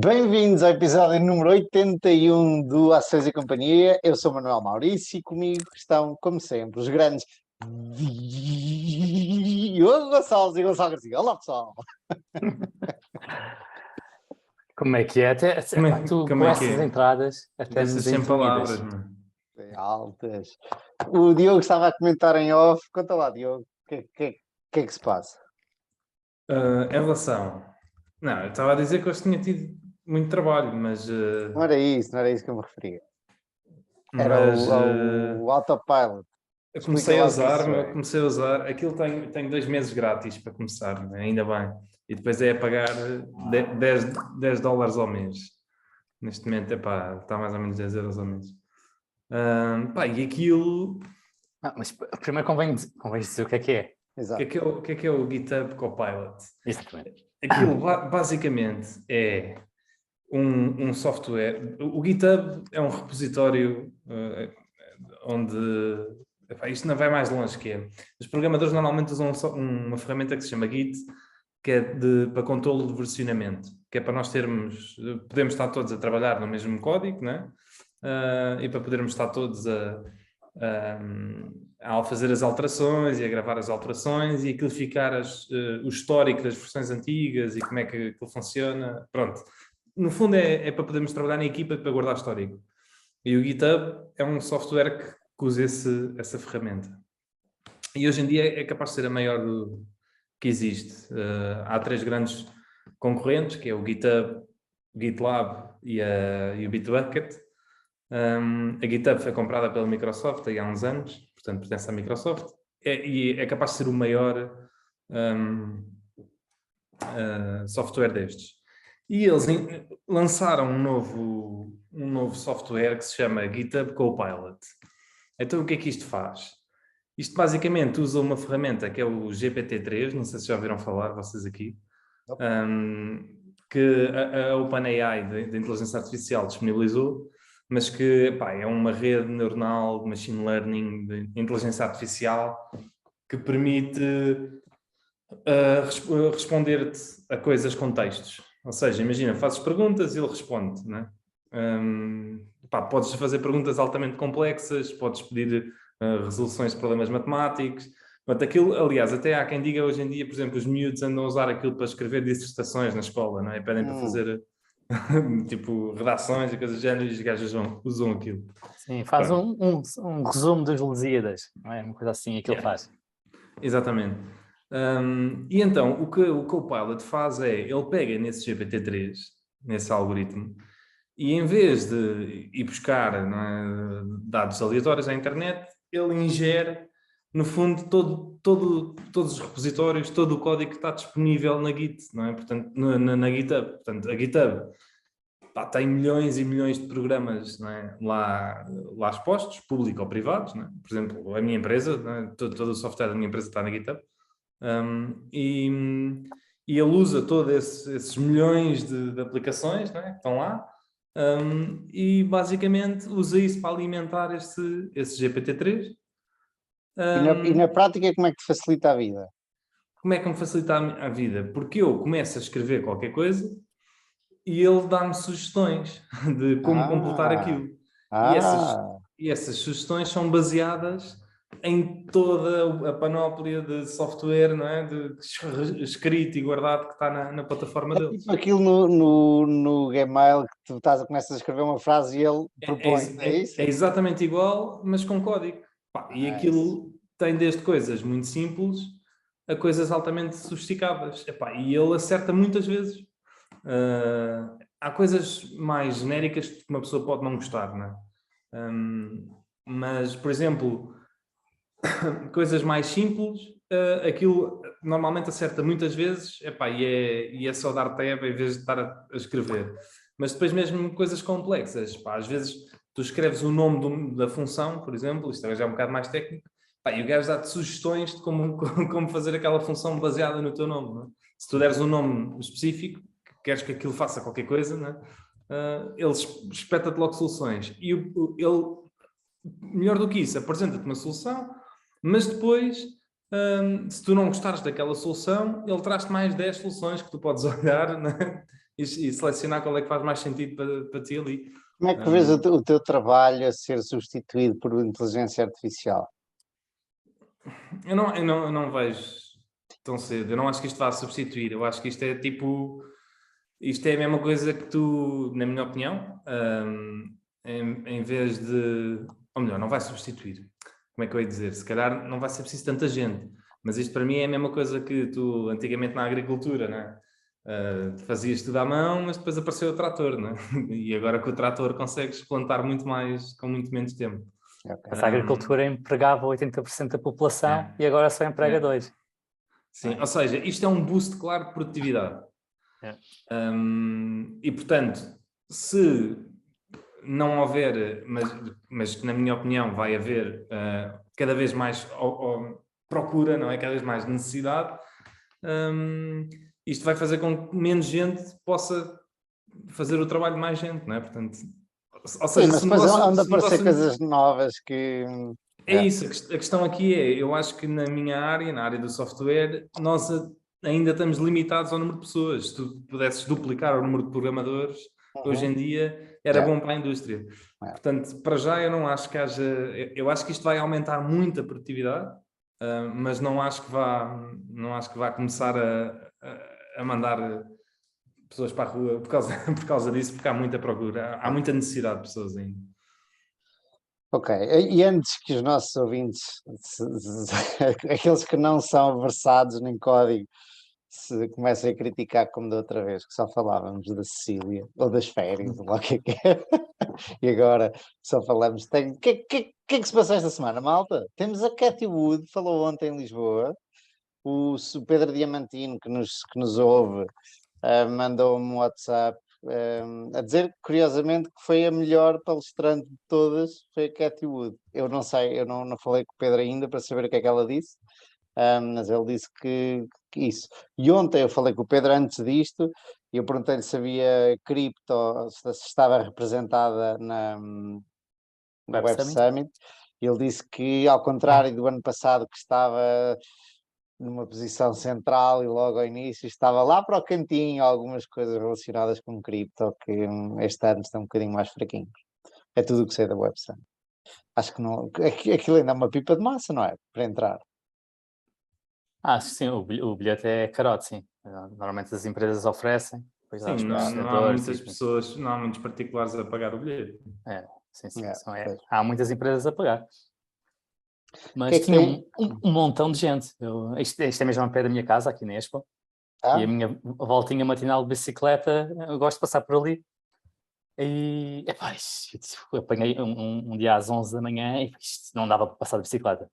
Bem-vindos ao episódio número 81 do Ações e Companhia. Eu sou Manuel Maurício e comigo estão, como sempre, os grandes Diogo Gonçalves e Gonçalo Garcia. Olá, pessoal! Como é que é? Tu com essas entradas até Essas nos sem intimidas. palavras, mano. Altas. O Diogo estava a comentar em off. Conta lá, Diogo, o que é que se passa? Em relação... Não, eu estava a dizer que hoje tinha tido muito trabalho, mas... Não era isso que eu me referia. Era o Autopilot. Eu Explica comecei a lá o que usar, isso é. comecei a usar... Aquilo tem 2 meses grátis para começar, né? Ainda bem. E depois é a pagar $10 ao mês. Neste momento, está mais ou menos 10 euros ao mês. E aquilo... Mas primeiro convém dizer o que é. O Exato. que é o GitHub Copilot? Exatamente. Aquilo basicamente é um software. O GitHub é um repositório onde... isto não vai mais longe que é. Os programadores normalmente usam uma ferramenta que se chama Git, que é para controlo de versionamento, que é para nós podemos estar todos a trabalhar no mesmo código, né? E para podermos estar todos a fazer as alterações e a gravar as alterações e aquilo ficar o histórico das versões antigas e como é que aquilo funciona. Pronto. No fundo é para podermos trabalhar na equipa para guardar histórico. E o GitHub é um software que usa essa ferramenta. E hoje em dia é capaz de ser a maior que existe. Há 3 grandes concorrentes, que é o GitHub, o GitLab e o Bitbucket. A GitHub foi comprada pela Microsoft há uns anos, portanto pertence à Microsoft, e é capaz de ser o maior software destes. E eles lançaram um novo software que se chama GitHub Copilot. Então o que é que isto faz? Isto basicamente usa uma ferramenta que é o GPT-3, não sei se já ouviram falar, vocês aqui, que a OpenAI da inteligência artificial disponibilizou, mas que é uma rede neuronal de machine learning, de inteligência artificial, que permite responder-te a coisas com textos. Ou seja, imagina, fazes perguntas e ele responde, né? Podes fazer perguntas altamente complexas, podes pedir resoluções de problemas matemáticos. Portanto, aquilo, aliás, até há quem diga hoje em dia, por exemplo, os miúdos andam a usar aquilo para escrever dissertações na escola, não é? Pedem para fazer tipo redações e coisas do género e os gajos usam aquilo. Sim, faz um resumo dos Lusíadas, não é? Uma coisa assim, aquilo faz. Exatamente. E então, o que o Copilot faz é, ele pega nesse GPT-3, nesse algoritmo, e em vez de ir buscar, não é, dados aleatórios à internet, ele ingere, no fundo, todos os repositórios, todo o código que está disponível na Git, não é? Portanto, na GitHub. Portanto, a GitHub tem milhões e milhões de programas, não é? lá expostos, públicos ou privados, não é? Por exemplo, a minha empresa, não é? todo o software da minha empresa está na GitHub. E ele usa todos esses milhões de aplicações, não é? Que estão lá. E basicamente usa isso para alimentar esse GPT-3. E na prática, como é que te facilita a vida? Como é que me facilita a vida? Porque eu começo a escrever qualquer coisa e ele dá-me sugestões de como completar aquilo. E essas sugestões são baseadas em toda a panóplia de software, não é? Escrito e guardado que está na plataforma deles. Tipo aquilo no Gmail que tu começas a escrever uma frase e ele propõe, é isso? É exatamente igual, mas com código. E aquilo tem desde coisas muito simples a coisas altamente sofisticadas. E ele acerta muitas vezes. Há coisas mais genéricas que uma pessoa pode não gostar, não é? Mas, por exemplo, coisas mais simples, aquilo normalmente acerta muitas vezes, e é só dar tab em vez de estar a escrever. Mas depois mesmo coisas complexas, às vezes tu escreves o nome da função, por exemplo, isto já é um bocado mais técnico, e o gajo dá-te sugestões de como fazer aquela função baseada no teu nome, não é? Se tu deres um nome específico, queres que aquilo faça qualquer coisa, não é? Ele espeta-te logo soluções. E ele, melhor do que isso, apresenta-te uma solução, mas depois, se tu não gostares daquela solução, ele traz-te mais 10 soluções que tu podes olhar, né? e selecionar qual é que faz mais sentido para ti ali. Como é que vês o teu trabalho a ser substituído por inteligência artificial? Eu não vejo tão cedo. Eu não acho que isto vá substituir. Eu acho que isto é tipo... Isto é a mesma coisa que tu, na minha opinião, em vez de... Ou melhor, não vai substituir. Como é que eu ia dizer? Se calhar não vai ser preciso tanta gente. Mas isto para mim é a mesma coisa que tu, antigamente na agricultura, né? Fazias tudo à mão, mas depois apareceu o trator, né? E agora com o trator consegues plantar muito mais, com muito menos tempo. Okay. Essa agricultura empregava 80% da população e agora só emprega 2%. Sim, ou seja, isto é um boost claro de produtividade. E portanto, se não houver, mas na minha opinião vai haver cada vez mais procura, não é? Cada vez mais necessidade, isto vai fazer com que menos gente possa fazer o trabalho de mais gente, não é? Portanto, ou seja, mas depois anda a aparecer coisas novas que... É isso, a questão aqui é, eu acho que na minha área, na área do software, nós ainda estamos limitados ao número de pessoas. Se tu pudesses duplicar o número de programadores, hoje em dia era bom para a indústria. Portanto, para já eu não acho que haja... Eu acho que isto vai aumentar muito a produtividade, mas não acho que vá começar a mandar pessoas para a rua por causa disso, porque há muita procura, há muita necessidade de pessoas ainda. Ok, e antes que os nossos ouvintes, aqueles que não são versados em código, se comecem a criticar como da outra vez, que só falávamos da Sicília, ou das férias, ou lá o que é, e agora só falamos... O que é que se passou esta semana, malta? Temos a Cathy Wood, falou ontem em Lisboa, o Pedro Diamantino, que nos ouve, mandou-me um WhatsApp a dizer, curiosamente, que foi a melhor palestrante de todas, foi a Cathy Wood. Eu não sei, eu não falei com o Pedro ainda para saber o que é que ela disse, mas ele disse que isso. E ontem eu falei com o Pedro antes disto, e eu perguntei-lhe se havia cripto, se estava representada na Web Summit, e ele disse que, ao contrário do ano passado, que estava numa posição central e logo ao início estava lá para o cantinho algumas coisas relacionadas com cripto que este ano estão um bocadinho mais fraquinhos. É tudo o que sei da Web Summit. Acho que não, aquilo ainda é uma pipa de massa, não é? Para entrar. Sim, o bilhete é carote, sim. Normalmente as empresas oferecem. Sim, não há muitas pessoas, não há muitos particulares a pagar o bilhete. Sim. Há muitas empresas a pagar. Mas que tinha um montão de gente. Isto é mesmo ao pé da minha casa, aqui na Expo. E a minha voltinha matinal de bicicleta, eu gosto de passar por ali. E eu apanhei um dia às 11 da manhã e não dava para passar de bicicleta.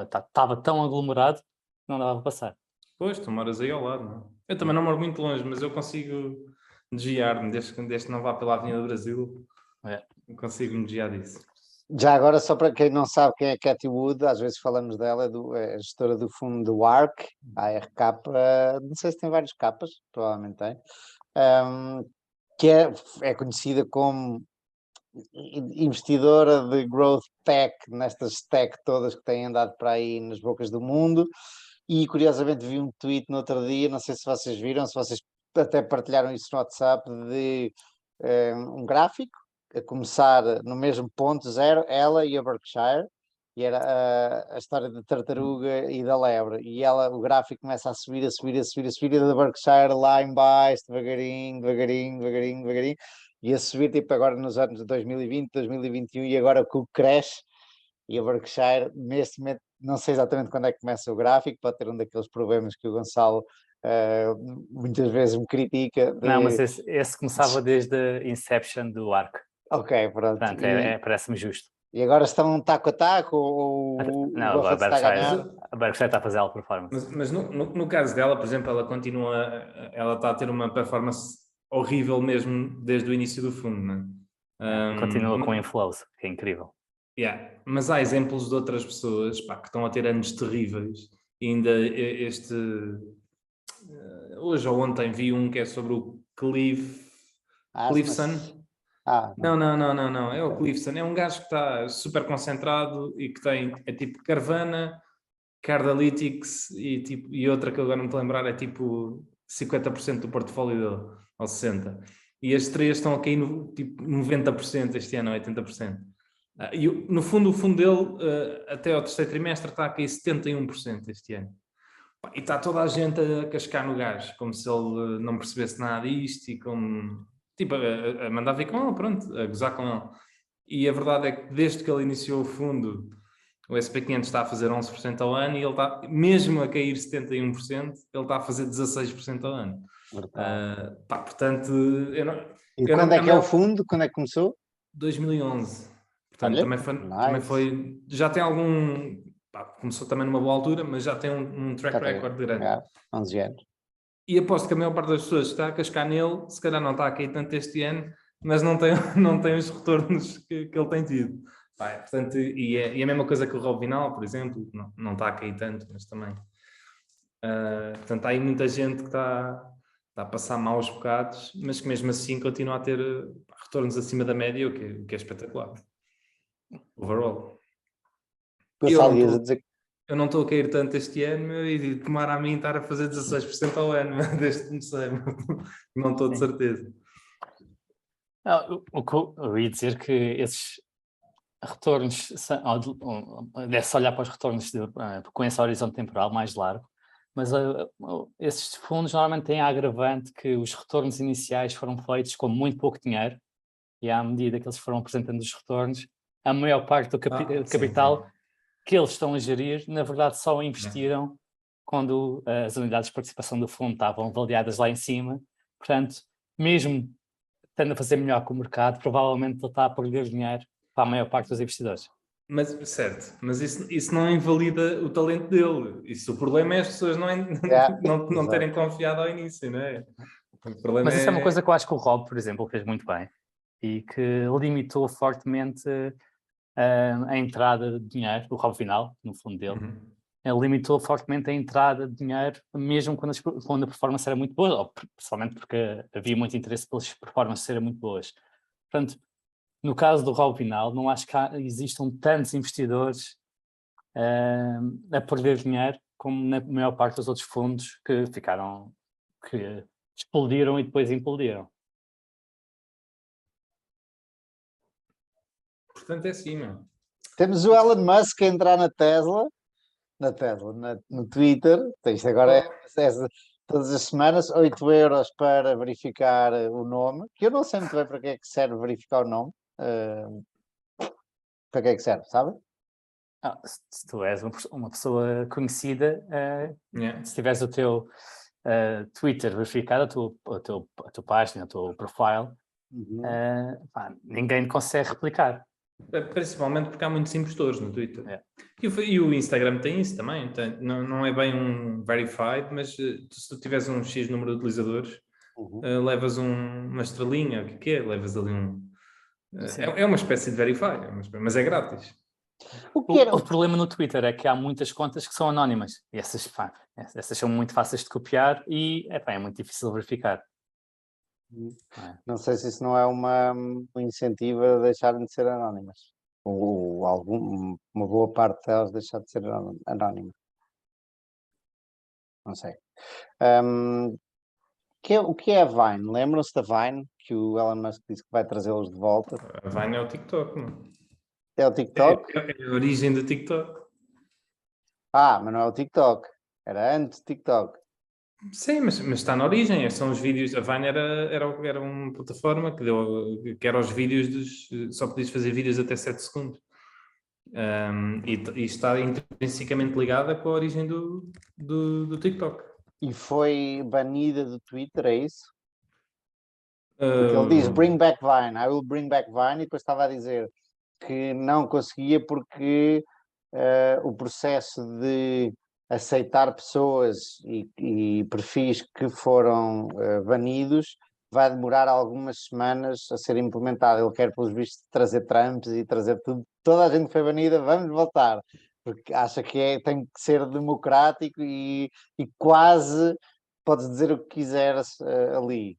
Estava tão aglomerado que não dava para passar. Pois, tu moras aí ao lado, não é? Eu também não moro muito longe, mas eu consigo desviar-me, desde que não vá pela Avenida do Brasil, consigo me desviar disso. Já agora, só para quem não sabe quem é Cathy Wood, às vezes falamos dela, é a gestora do fundo do ARK, ARK, não sei se tem vários capas, provavelmente tem, que é conhecida como investidora de growth tech, nestas tech todas que têm andado para aí nas bocas do mundo, e curiosamente vi um tweet no outro dia, não sei se vocês viram, se vocês até partilharam isso no WhatsApp, de um gráfico, a começar no mesmo ponto zero, ela e a Berkshire, e era a história da tartaruga e da lebre, e o gráfico começa a subir, e da Berkshire lá em baixo, devagarinho, e a subir tipo agora nos anos de 2020, 2021, e agora o que cresce, e a Berkshire neste momento, não sei exatamente quando é que começa o gráfico, pode ter um daqueles problemas que o Gonçalo muitas vezes me critica. Não, mas esse começava desde a Inception do ARK. Ok, pronto. Parece-me justo. E agora estão taco a taco ou não, o está a ganhar? A Berkshire está a fazer alta performance. Mas no caso dela, por exemplo, ela está a ter uma performance horrível mesmo desde o início do fundo, não é? Continua com inflows, que é incrível. Mas há exemplos de outras pessoas que estão a ter anos terríveis. E ainda hoje ou ontem vi um que é sobre o Cliffson. Não. É o Cliffson. É um gajo que está super concentrado e que é tipo Carvana, Cardalytics e outra que agora não me estou a lembrar é tipo 50% do portfólio dele, ou 60%. E as 3 estão a cair no tipo 90% este ano, 80%. E no fundo, o fundo dele, até ao terceiro trimestre, está a cair 71% este ano. E está toda a gente a cascar no gás, como se ele não percebesse nada disto e como, tipo, a mandar vir com ele, pronto, a gozar com ele. E a verdade é que desde que ele iniciou o fundo, o SP500 está a fazer 11% ao ano e ele está, mesmo a cair 71%, ele está a fazer 16% ao ano. Portanto, E quando é que é o fundo? Quando é que começou? 2011. Portanto, também foi. Já tem algum. Começou também numa boa altura, mas já tem um track record grande. 11 anos. E aposto que a maior parte das pessoas está a cascar nele, se calhar não está a cair tanto este ano, mas não tem os retornos que ele tem tido. Portanto, e a mesma coisa que o Robinal, por exemplo, não está a cair tanto, mas também. Portanto, há aí muita gente que está a passar maus bocados, mas que mesmo assim continua a ter retornos acima da média, o que é espetacular. Overall. Eu não estou a cair tanto este ano e tomara a mim estar a fazer 16% ao ano desde que comecei. Não estou de certeza. O que eu ia dizer que esses retornos, deve-se olhar para os retornos com esse horizonte temporal mais largo, mas esses fundos normalmente têm a agravante que os retornos iniciais foram feitos com muito pouco dinheiro e à medida que eles foram apresentando os retornos, a maior parte do capital que eles estão a gerir, na verdade só investiram quando as unidades de participação do fundo estavam avaliadas lá em cima. Portanto, mesmo estando a fazer melhor que o mercado, provavelmente ele está a perder dinheiro para a maior parte dos investidores. Certo, mas isso não invalida o talento dele. O problema é as pessoas não terem confiado ao início, não é? Mas isso é uma coisa que eu acho que o Rob, por exemplo, fez muito bem e que limitou fortemente a entrada de dinheiro, o Rob Vinal, no fundo dele. Ele limitou fortemente a entrada de dinheiro, mesmo quando a performance era muito boa, ou principalmente porque havia muito interesse pelas performances serem muito boas. Portanto, no caso do Rob Vinal, não acho que existam tantos investidores a perder dinheiro como na maior parte dos outros fundos que explodiram e depois implodiram. Portanto, é assim, meu. Temos o Elon Musk a entrar no Twitter. Isto agora é todas as semanas, 8 euros para verificar o nome, que eu não sei muito bem para que é que serve verificar o nome. Para que é que serve, sabe? Se tu és uma pessoa conhecida, se tiveres o teu Twitter verificado, a tua página, o teu profile, ninguém consegue replicar. Principalmente porque há muitos impostores no Twitter. E o Instagram tem isso também. Não é bem um verified, mas se tu tiveres um X número de utilizadores, levas uma estrelinha, o que é? Levas ali é uma espécie de verified, mas é grátis. O problema no Twitter é que há muitas contas que são anónimas. E essas são muito fáceis de copiar e é muito difícil de verificar. Não sei se isso não é um incentivo a deixarem de ser anónimas. Ou uma boa parte delas deixar de ser anónima. Não sei. O que é a Vine? Lembram-se da Vine? Que o Elon Musk disse que vai trazê-los de volta. A Vine é o TikTok, não? É o TikTok? É a origem do TikTok. Mas não é o TikTok. Era antes do TikTok. Sim, mas está na origem. São os vídeos. A Vine era uma plataforma que era os vídeos só podias fazer vídeos até 7 segundos. E está intrinsecamente ligada com a origem do TikTok. E foi banida do Twitter, é isso? Porque ele diz bring back Vine, I will bring back Vine, e depois estava a dizer que não conseguia porque o processo de aceitar pessoas e perfis que foram banidos vai demorar algumas semanas a ser implementado. Ele quer, pelos vistos, trazer Trumps e trazer tudo. Toda a gente que foi banida, vamos voltar. Porque acha que tem que ser democrático e quase podes dizer o que quiseres ali.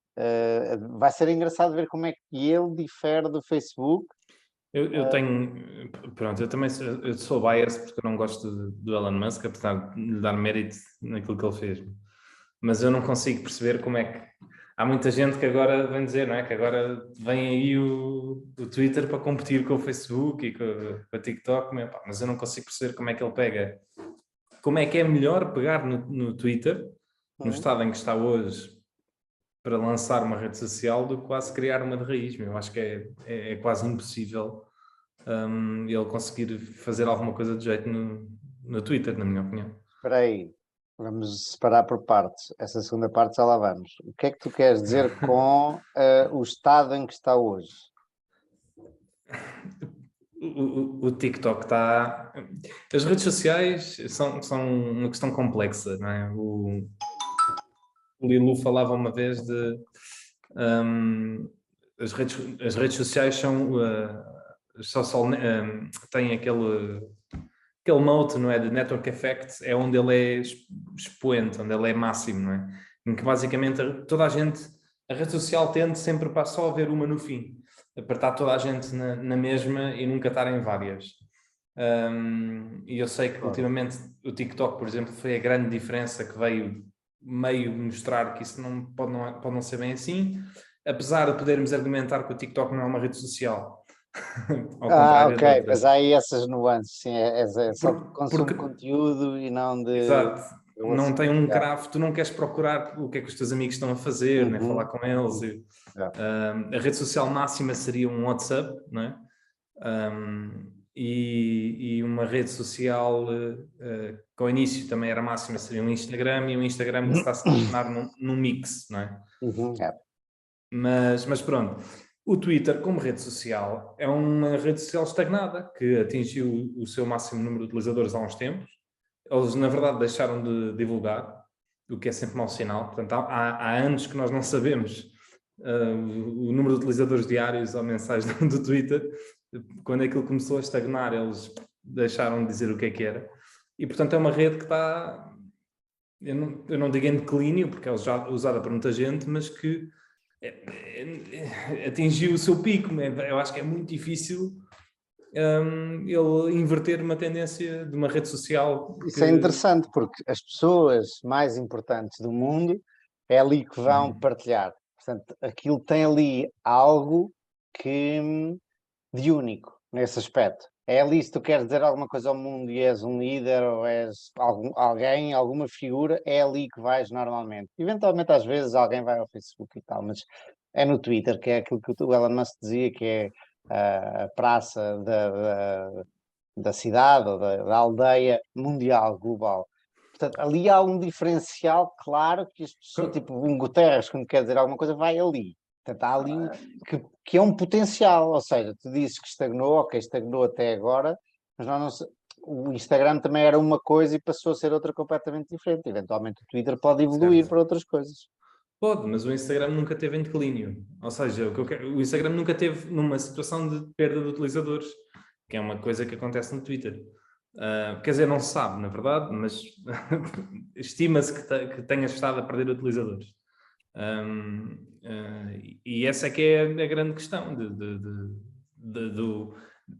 Vai ser engraçado ver como é que ele difere do Facebook. Eu tenho, pronto, eu também sou bias porque eu não gosto do Elon Musk, apesar de lhe dar mérito naquilo que ele fez. mas eu não consigo perceber como é que... Há muita gente que agora vem dizer, não é? Que agora vem aí o Twitter para competir com o Facebook e com o TikTok, mas eu não consigo perceber como é que ele pega... Como é que é melhor pegar no Twitter, no estado em que está hoje, para lançar uma rede social, do que quase criar uma de raiz. Eu acho que é quase impossível ele conseguir fazer alguma coisa de jeito no Twitter, na minha opinião. Espera aí, vamos separar por partes. Essa segunda parte já lá vamos. O que é que tu queres dizer com o estado em que está hoje? O TikTok está... As redes sociais são uma questão complexa, não é? O Lilu falava uma vez de... as redes sociais são... têm aquele mote, não é? De network effect, é onde ele é expoente, onde ele é máximo, não é? Em que basicamente toda a gente... A rede social tende sempre para só haver uma no fim. Apertar toda a gente na mesma e nunca estar em várias. E eu sei que ultimamente o TikTok, por exemplo, foi a grande diferença que veio meio mostrar que isso pode não ser bem assim, apesar de podermos argumentar que o TikTok não é uma rede social. Ao contrário de outras. Mas há aí essas nuances, sim, é só de consumo de conteúdo e não de... Exato. Não tem um craft, tu não queres procurar o que é que os teus amigos estão a fazer, nem falar com eles. A rede social máxima seria um WhatsApp, não é? E uma rede social que ao início também era máxima seria um Instagram, e o Instagram que está-se a tornar num mix, não é? Mas pronto, o Twitter como rede social é uma rede social estagnada que atingiu o seu máximo número de utilizadores há uns tempos. Eles na verdade deixaram de divulgar, o que é sempre mau sinal. Portanto, há anos que nós não sabemos o número de utilizadores diários ou mensais do Twitter. Quando aquilo começou a estagnar, eles deixaram de dizer o que era. E, portanto, é uma rede que está... Eu não digo em declínio, porque é usada por muita gente, mas que atingiu o seu pico. Eu acho que é muito difícil ele inverter uma tendência de uma rede social. Isso é interessante, porque as pessoas mais importantes do mundo é ali que vão partilhar. Portanto, aquilo tem ali algo de único nesse aspecto. É ali, se tu queres dizer alguma coisa ao mundo e és um líder ou és alguém, alguma figura, é ali que vais normalmente. Eventualmente, às vezes, alguém vai ao Facebook e tal, mas é no Twitter, que é aquilo que o Elon Musk dizia, que é a praça da cidade ou da aldeia mundial, global. Portanto, ali há um diferencial claro que as pessoas, tipo um Guterres, quando quer dizer alguma coisa, vai ali. Portanto, há ali que é um potencial, ou seja, tu dizes que estagnou, ok, estagnou até agora, mas o Instagram também era uma coisa e passou a ser outra completamente diferente. Eventualmente o Twitter pode evoluir para outras coisas. Pode, mas o Instagram nunca teve em declínio. Ou seja, o Instagram nunca teve numa situação de perda de utilizadores, que é uma coisa que acontece no Twitter. Quer dizer, não se sabe, na verdade, mas estima-se que tenha estado a perder utilizadores. E essa é que é a grande questão de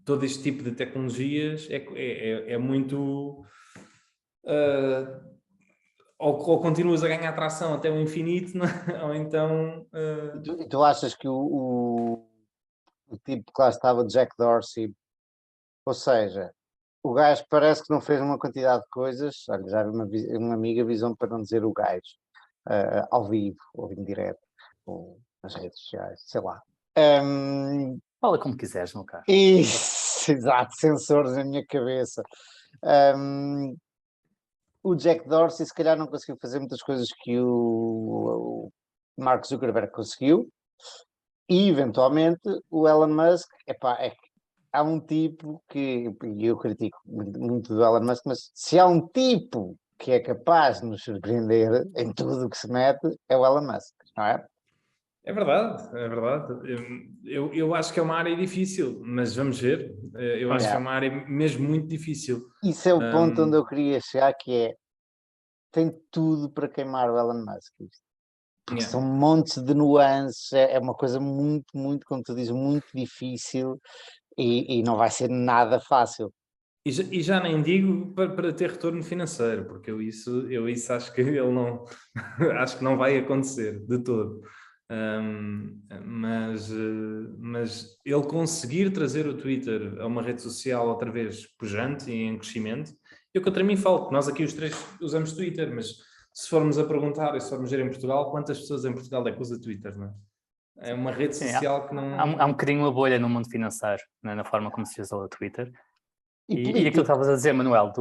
todo este tipo de tecnologias. É muito... ou continuas a ganhar tração até o infinito, ou então... E tu achas que o tipo que lá estava, Jack Dorsey, ou seja, o gajo parece que não fez uma quantidade de coisas. Olha, já vi uma amiga avisou-me para não dizer o gajo ao vivo, ou em direto, ou nas redes sociais, sei lá. Fala como quiseres, meu caro. Isso, exato, sensores na minha cabeça. O Jack Dorsey se calhar não conseguiu fazer muitas coisas que o Mark Zuckerberg conseguiu, e eventualmente o Elon Musk, há um tipo que, e eu critico muito do Elon Musk, mas se há um tipo que é capaz de nos surpreender em tudo o que se mete, é o Elon Musk, não é? É verdade, é verdade. Eu acho que é uma área difícil, mas vamos ver. Eu acho que é uma área mesmo muito difícil. Isso é o ponto onde eu queria chegar, que é, tem tudo para queimar o Elon Musk. Porque são montes de nuances, é uma coisa muito, muito, como tu dizes, muito difícil, e não vai ser nada fácil. E já nem digo para ter retorno financeiro, porque eu isso acho que ele não acho que não vai acontecer de todo. Mas ele conseguir trazer o Twitter a uma rede social outra vez pujante e em crescimento, eu contra mim falo, que nós aqui os três usamos Twitter, mas se formos a perguntar e se formos ver em Portugal, quantas pessoas em Portugal é que usa Twitter, não é? É uma rede social que não... Há um bocadinho uma bolha no mundo financeiro, né, na forma como se usa o Twitter. E aquilo que estavas a dizer, Manuel,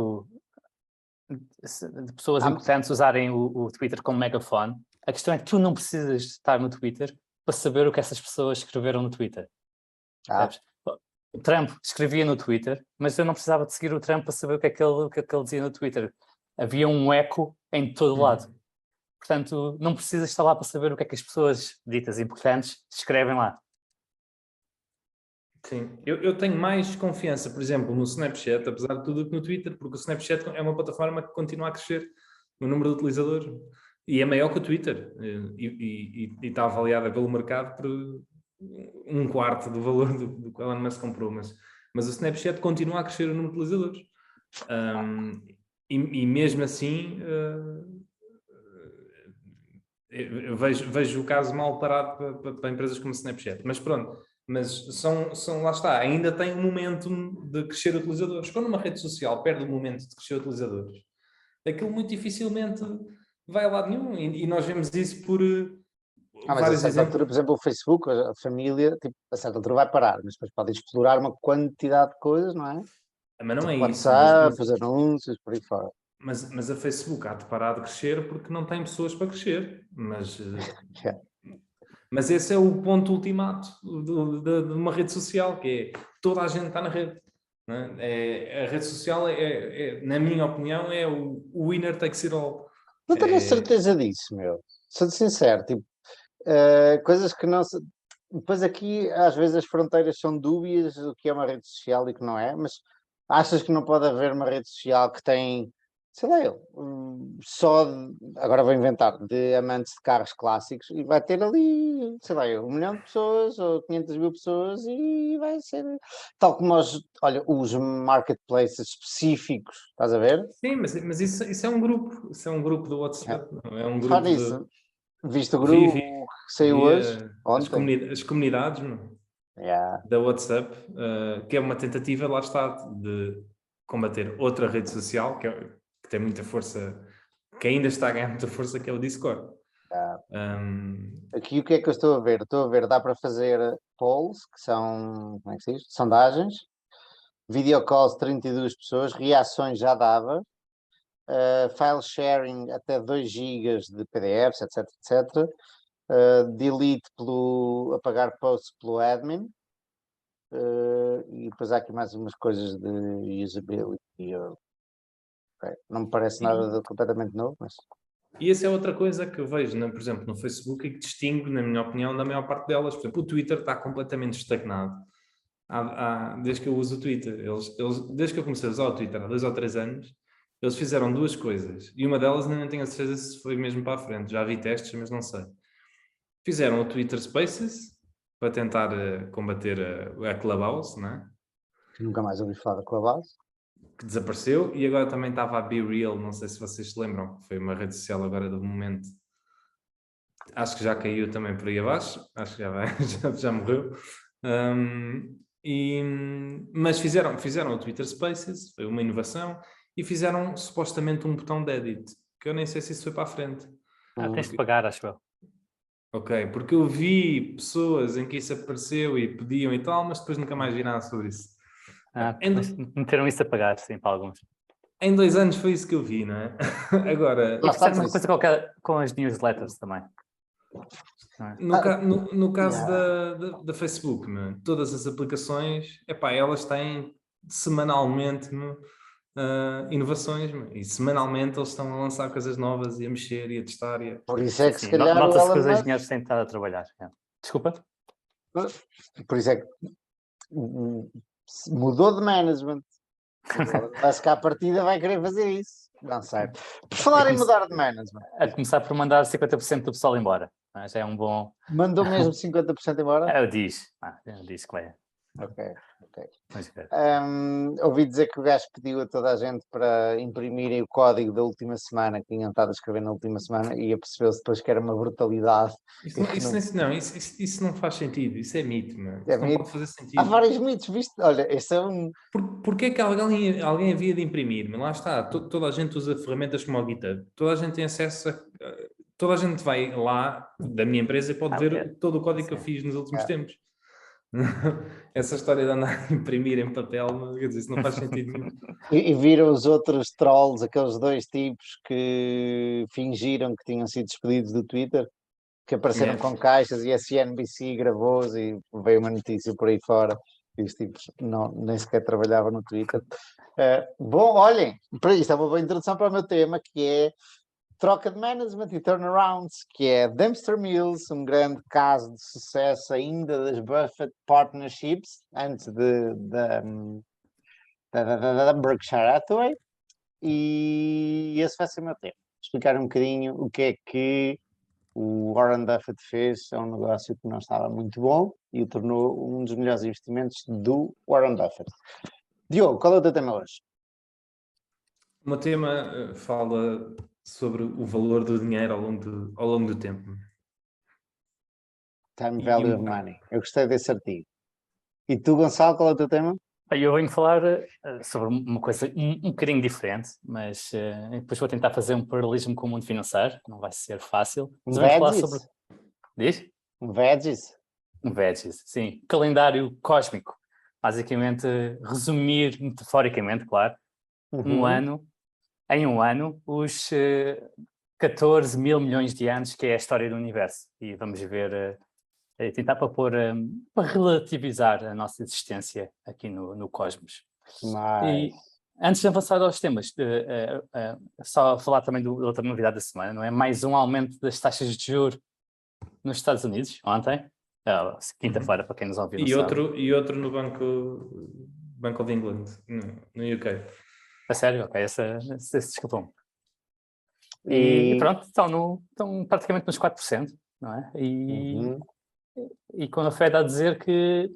de pessoas importantes usarem o Twitter como megafone, a questão é que tu não precisas estar no Twitter para saber o que essas pessoas escreveram no Twitter. O Trump escrevia no Twitter, mas eu não precisava de seguir o Trump para saber o que é que ele dizia no Twitter. Havia um eco em todo lado. Portanto, não precisas estar lá para saber o que é que as pessoas ditas importantes escrevem lá. Sim, eu tenho mais confiança, por exemplo, no Snapchat, apesar de tudo, que no Twitter, porque o Snapchat é uma plataforma que continua a crescer no número de utilizadores e é maior que o Twitter e está avaliada pelo mercado por um quarto do valor do que o Elon Musk comprou, mas o Snapchat continua a crescer o número de utilizadores e mesmo assim eu vejo o caso mal parado para empresas como o Snapchat, mas pronto. Mas lá está, ainda tem um momento de crescer utilizadores. Quando uma rede social perde o momento de crescer utilizadores, aquilo muito dificilmente vai a lado nenhum. E nós vemos isso por vários a certa exemplos. altura, por exemplo, o Facebook, a família, tipo, a certa altura vai parar, mas depois pode explorar uma quantidade de coisas, não é? Mas não é isso. WhatsApp, os anúncios, por aí fora. Mas a Facebook há de parar de crescer porque não tem pessoas para crescer. Mas esse é o ponto ultimato de uma rede social, que é toda a gente está na rede. Não é? A rede social, na minha opinião, é o winner takes it all. Não tenho certeza disso, meu. Sou sincero, tipo, coisas que não se... Depois aqui, às vezes, as fronteiras são dúbias do que é uma rede social e que não é, mas achas que não pode haver uma rede social que tem, sei lá, agora vou inventar, de amantes de carros clássicos e vai ter ali, sei lá, 1 milhão de pessoas ou 500 mil pessoas e vai ser tal como os marketplaces específicos, estás a ver? Sim, mas isso é um grupo, do WhatsApp, não é um grupo Fala isso. Viste o grupo que saiu hoje? Ontem? As comunidades da WhatsApp, que é uma tentativa, lá está, de combater outra rede social que tem muita força, que ainda está a ganhar muita força, que é o Discord. Aqui o que é que eu estou a ver? Estou a ver, dá para fazer polls, que são, como é que se diz? Sondagens, videocalls 32 pessoas, reações já dava, file sharing até 2 GB de PDFs, etc, etc. Delete apagar posts pelo admin, e depois há aqui mais umas coisas de usability. Okay. Não me parece nada completamente novo, mas... E essa é outra coisa que eu vejo, por exemplo, no Facebook e que distingue, na minha opinião, da maior parte delas. Por exemplo, o Twitter está completamente estagnado desde que eu uso o Twitter. Desde que eu comecei a usar o Twitter há 2 ou 3 anos, eles fizeram 2 coisas. E uma delas ainda não tenho a certeza se foi mesmo para a frente. Já vi testes, mas não sei. Fizeram o Twitter Spaces para tentar combater a Clubhouse, não é? Que nunca mais ouvi falar da Clubhouse. Que desapareceu, e agora também estava a Be Real, não sei se vocês se lembram, foi uma rede social agora do momento. Acho que já caiu também por aí abaixo, acho que já morreu. Mas fizeram o Twitter Spaces, foi uma inovação, e fizeram supostamente um botão de edit, que eu nem sei se isso foi para a frente. Tens de pagar, acho eu. Ok, porque eu vi pessoas em que isso apareceu e pediam e tal, mas depois nunca mais vi nada sobre isso. Meteram isso a pagar, sim, para alguns. Em 2 anos foi isso que eu vi, não é? Agora... E fizeram uma coisa qualquer com as newsletters também. No caso da Facebook, todas as aplicações, elas têm semanalmente inovações, e semanalmente eles estão a lançar coisas novas e a mexer e a testar. Por isso é que se calhar nota-se que os engenheiros têm estado a trabalhar. Desculpa? Por isso é que mudou de management. Mas que à partida vai querer fazer isso. Não sei. Por falar em mudar de management. A começar por mandar 50% do pessoal embora. Já é um bom... Mandou mesmo 50% embora? Eu disse que vai. Ok. Mas, Ouvi dizer que o gajo pediu a toda a gente para imprimirem o código da última semana, que tinham estado a escrever na última semana, e apercebeu-se depois que era uma brutalidade. Isso não faz sentido, isso é mito, não é? É Isso não mito. pode fazer Há sentido. vários mitos, viste? Olha, este é um. Porquê é que alguém havia de imprimir? Mas lá está, toda a gente usa ferramentas como o GitHub, toda a gente tem acesso toda a gente vai lá da minha empresa e pode ver todo o código que eu fiz nos últimos tempos. Essa história de andar a imprimir em papel, quer dizer, isso não faz sentido nenhum. E viram os outros trolls, aqueles dois tipos que fingiram que tinham sido despedidos do Twitter, que apareceram com caixas e a CNBC gravou-os e veio uma notícia por aí fora. E os tipos nem sequer trabalhavam no Twitter. Bom, olhem, isto é uma boa introdução para o meu tema, que é troca de management e turnarounds, que é Dempster Mills, um grande caso de sucesso ainda das Buffett Partnerships, antes da Berkshire Hathaway, e esse vai ser o meu tema. Explicar um bocadinho o que é que o Warren Buffett fez a um negócio que não estava muito bom e o tornou um dos melhores investimentos do Warren Buffett. Diogo, qual é o teu tema hoje? O meu tema fala sobre o valor do dinheiro ao longo do tempo. Time Value of Money. Eu gostei desse artigo. E tu, Gonçalo, qual é o teu tema? Eu venho falar sobre uma coisa um bocadinho diferente, mas depois vou tentar fazer um paralelismo com o mundo financeiro, não vai ser fácil. Mas vamos falar sobre... Diz? Veggies? Veggies, sim. Calendário cósmico. Basicamente, resumir metaforicamente, claro, em um ano, os 14 mil milhões de anos que é a história do universo. E vamos ver, tentar para relativizar a nossa existência aqui no cosmos. E antes de avançar aos temas, só falar também da outra novidade da semana, não é? Mais um aumento das taxas de juros nos Estados Unidos, ontem. Quinta-feira, para quem nos ouviu. E outro no Banco of England, no UK. A sério? Ok, esse desculpou-me. E pronto, estão praticamente nos 4%, não é? E com a Fed a dizer que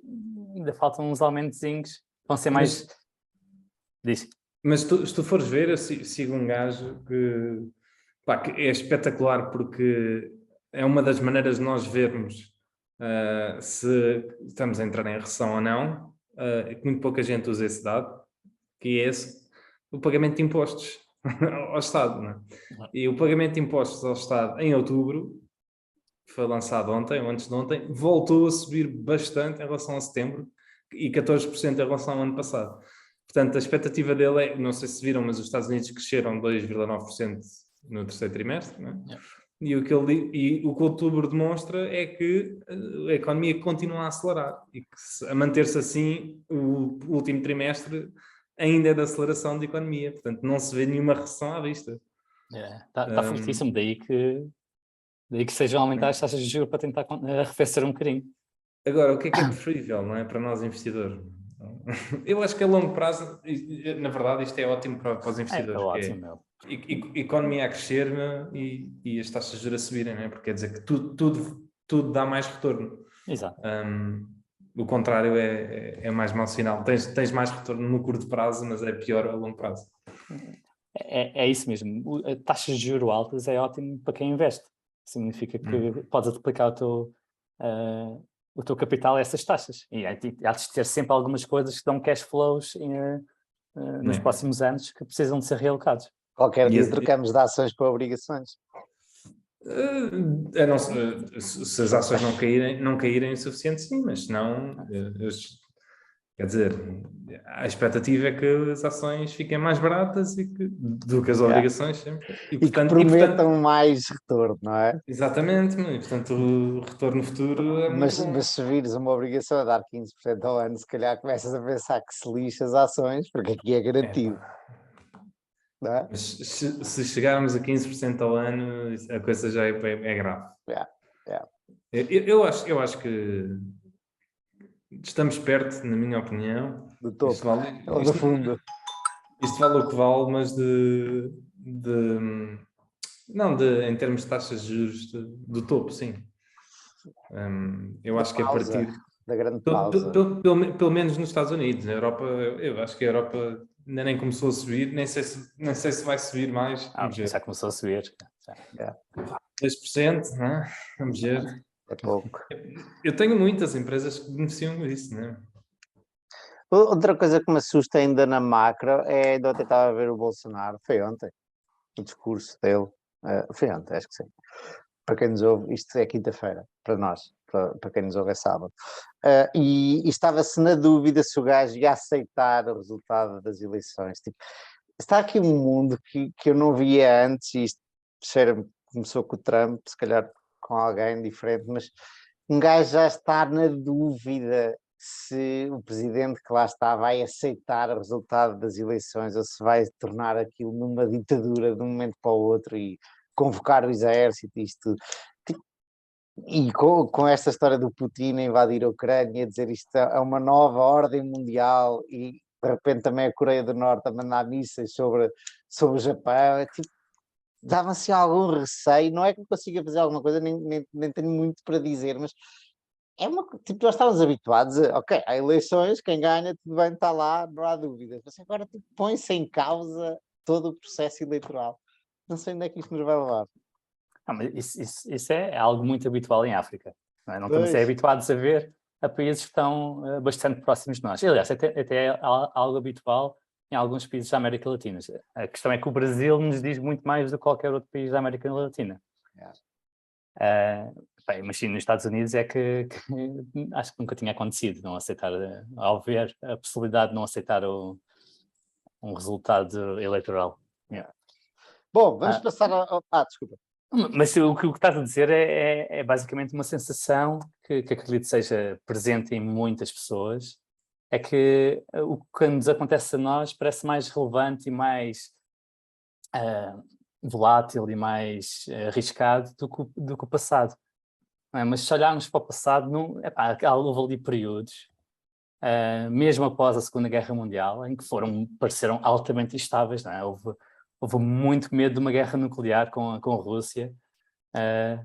ainda faltam uns aumentozinhos, vão ser mais... Diz. Mas se tu fores ver, eu sigo um gajo que é espetacular, porque é uma das maneiras de nós vermos se estamos a entrar em recessão ou não. Muito pouca gente usa esse dado, que é o pagamento de impostos ao Estado. Não é? E o pagamento de impostos ao Estado em outubro, foi lançado ontem, ou antes de ontem, voltou a subir bastante em relação a setembro e 14% em relação ao ano passado. Portanto, a expectativa dele é, não sei se viram, mas os Estados Unidos cresceram 2,9% no terceiro trimestre, não é? Yeah. E o que outubro demonstra é que a economia continua a acelerar e que, a manter-se assim, o último trimestre ainda é de aceleração de economia. Portanto, não se vê nenhuma recessão à vista. Está fortíssimo, daí que sejam aumentar as taxas de juros para tentar arrefecer um bocadinho. Agora, o que é preferível, não é, para nós investidores? Eu acho que a longo prazo, na verdade, isto é ótimo para os investidores. É ótimo, economia a crescer e as taxas de juros a subirem, não é? Porque quer dizer que tudo dá mais retorno. Exato. O contrário é mais mau sinal. Tens mais retorno no curto prazo, mas é pior a longo prazo. É isso mesmo. Taxas de juros altas é ótimo para quem investe. Significa que podes aplicar o teu capital a essas taxas. E há de ter sempre algumas coisas que dão cash flows nos próximos anos que precisam de ser realocados. Qualquer dia trocamos de ações para obrigações. Se as ações não caírem o suficiente, sim, mas senão, quer dizer, a expectativa é que as ações fiquem mais baratas do que as obrigações sempre. E que prometam mais retorno, não é? Exatamente, e portanto o retorno futuro é mas se vires uma obrigação a dar 15% ao ano, se calhar começas a pensar que se lixa as ações, porque aqui é garantido. Não é? Mas se chegarmos a 15% ao ano, a coisa já é grave. Eu acho que estamos perto, na minha opinião. Do topo, ou do fundo. Isto vale o que vale, mas em termos de taxas de juros do topo, sim. Eu acho que a partir... da grande pausa. Pelo menos nos Estados Unidos. Na Europa, eu acho que a Europa ainda nem começou a subir, nem sei se vai subir mais. Já começou a subir. Já. 2%, não é? Vamos ver. É pouco. Eu tenho muitas empresas que beneficiam disso, não é? Outra coisa que me assusta ainda na macro é de ontem estava a ver o Bolsonaro, foi ontem, o discurso dele, foi ontem, acho que sim. Para quem nos ouve, isto é quinta-feira, para nós, para quem nos ouve é sábado. E estava-se na dúvida se o gajo ia aceitar o resultado das eleições. Tipo, está aqui um mundo que eu não via antes, e isto começou com o Trump, se calhar com alguém diferente, mas um gajo já está na dúvida se o presidente que lá está vai aceitar o resultado das eleições ou se vai tornar aquilo numa ditadura de um momento para o outro e convocar o exército e isto. E com esta história do Putin a invadir a Ucrânia, dizer isto é uma nova ordem mundial e de repente também a Coreia do Norte a mandar mísseis sobre o Japão, é tipo, dava-se algum receio, não é que eu consiga fazer alguma coisa, nem tenho muito para dizer, mas é tipo, nós estávamos habituados a, ok, há eleições, quem ganha, tudo bem, está lá, não há dúvidas. Mas agora tipo, põe-se em causa todo o processo eleitoral. Não sei onde é que isto nos vai levar. Mas isso é algo muito habitual em África. Não é? Não estamos Pois. habituados a ver a países que estão bastante próximos de nós. Aliás, até é algo habitual em alguns países da América Latina. A questão é que o Brasil nos diz muito mais do que qualquer outro país da América Latina. Imagino nos Estados Unidos é que acho que nunca tinha acontecido não aceitar, ao ver a possibilidade de não aceitar um resultado eleitoral. Bom, vamos passar desculpa. Mas o que estás a dizer é basicamente uma sensação que acredito seja presente em muitas pessoas, é que o que nos acontece a nós parece mais relevante e mais volátil e mais arriscado do que o passado. Não é? Mas se olharmos para o passado, houve ali períodos, mesmo após a Segunda Guerra Mundial, em que pareceram altamente instáveis. Não é? Houve muito medo de uma guerra nuclear com a Rússia. A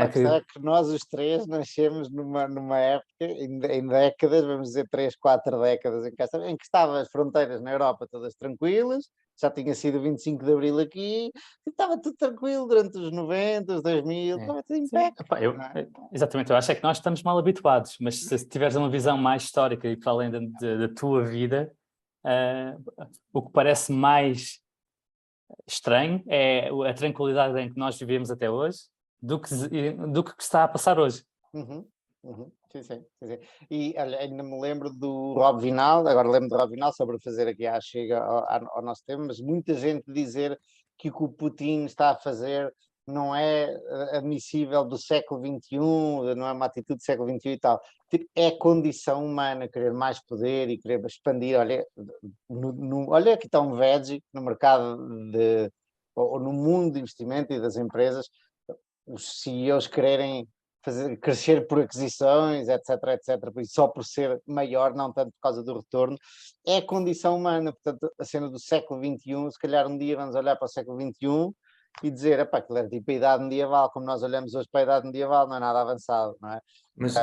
questão é que nós os três nascemos numa época, em décadas, vamos dizer 3, 4 décadas, em que estavam as fronteiras na Europa todas tranquilas, já tinha sido 25 de Abril aqui, e estava tudo tranquilo durante os 90, os 2000, estava tudo em pé. Exatamente, eu acho que nós estamos mal habituados, mas se tiveres uma visão mais histórica e para além da tua vida, o que parece mais estranho é a tranquilidade em que nós vivemos até hoje do que está a passar hoje. Sim. E olha, ainda me lembro do Rob Vinal, agora lembro do Rob Vinal sobre fazer aqui a chega ao nosso tema, mas muita gente dizer que o que o Putin está a fazer não é admissível do século XXI, não é uma atitude do século XXI e tal. Tipo, é condição humana querer mais poder e querer expandir. Olha, olha aqui está um veggie no mercado ou no mundo de investimento e das empresas, os CEOs quererem crescer por aquisições, etc, só por ser maior, não tanto por causa do retorno, é a condição humana. Portanto, a cena do século XXI, se calhar um dia vamos olhar para o século XXI e dizer, aquilo é tipo a idade medieval, como nós olhamos hoje para a idade medieval, não é nada avançado, não é? Mas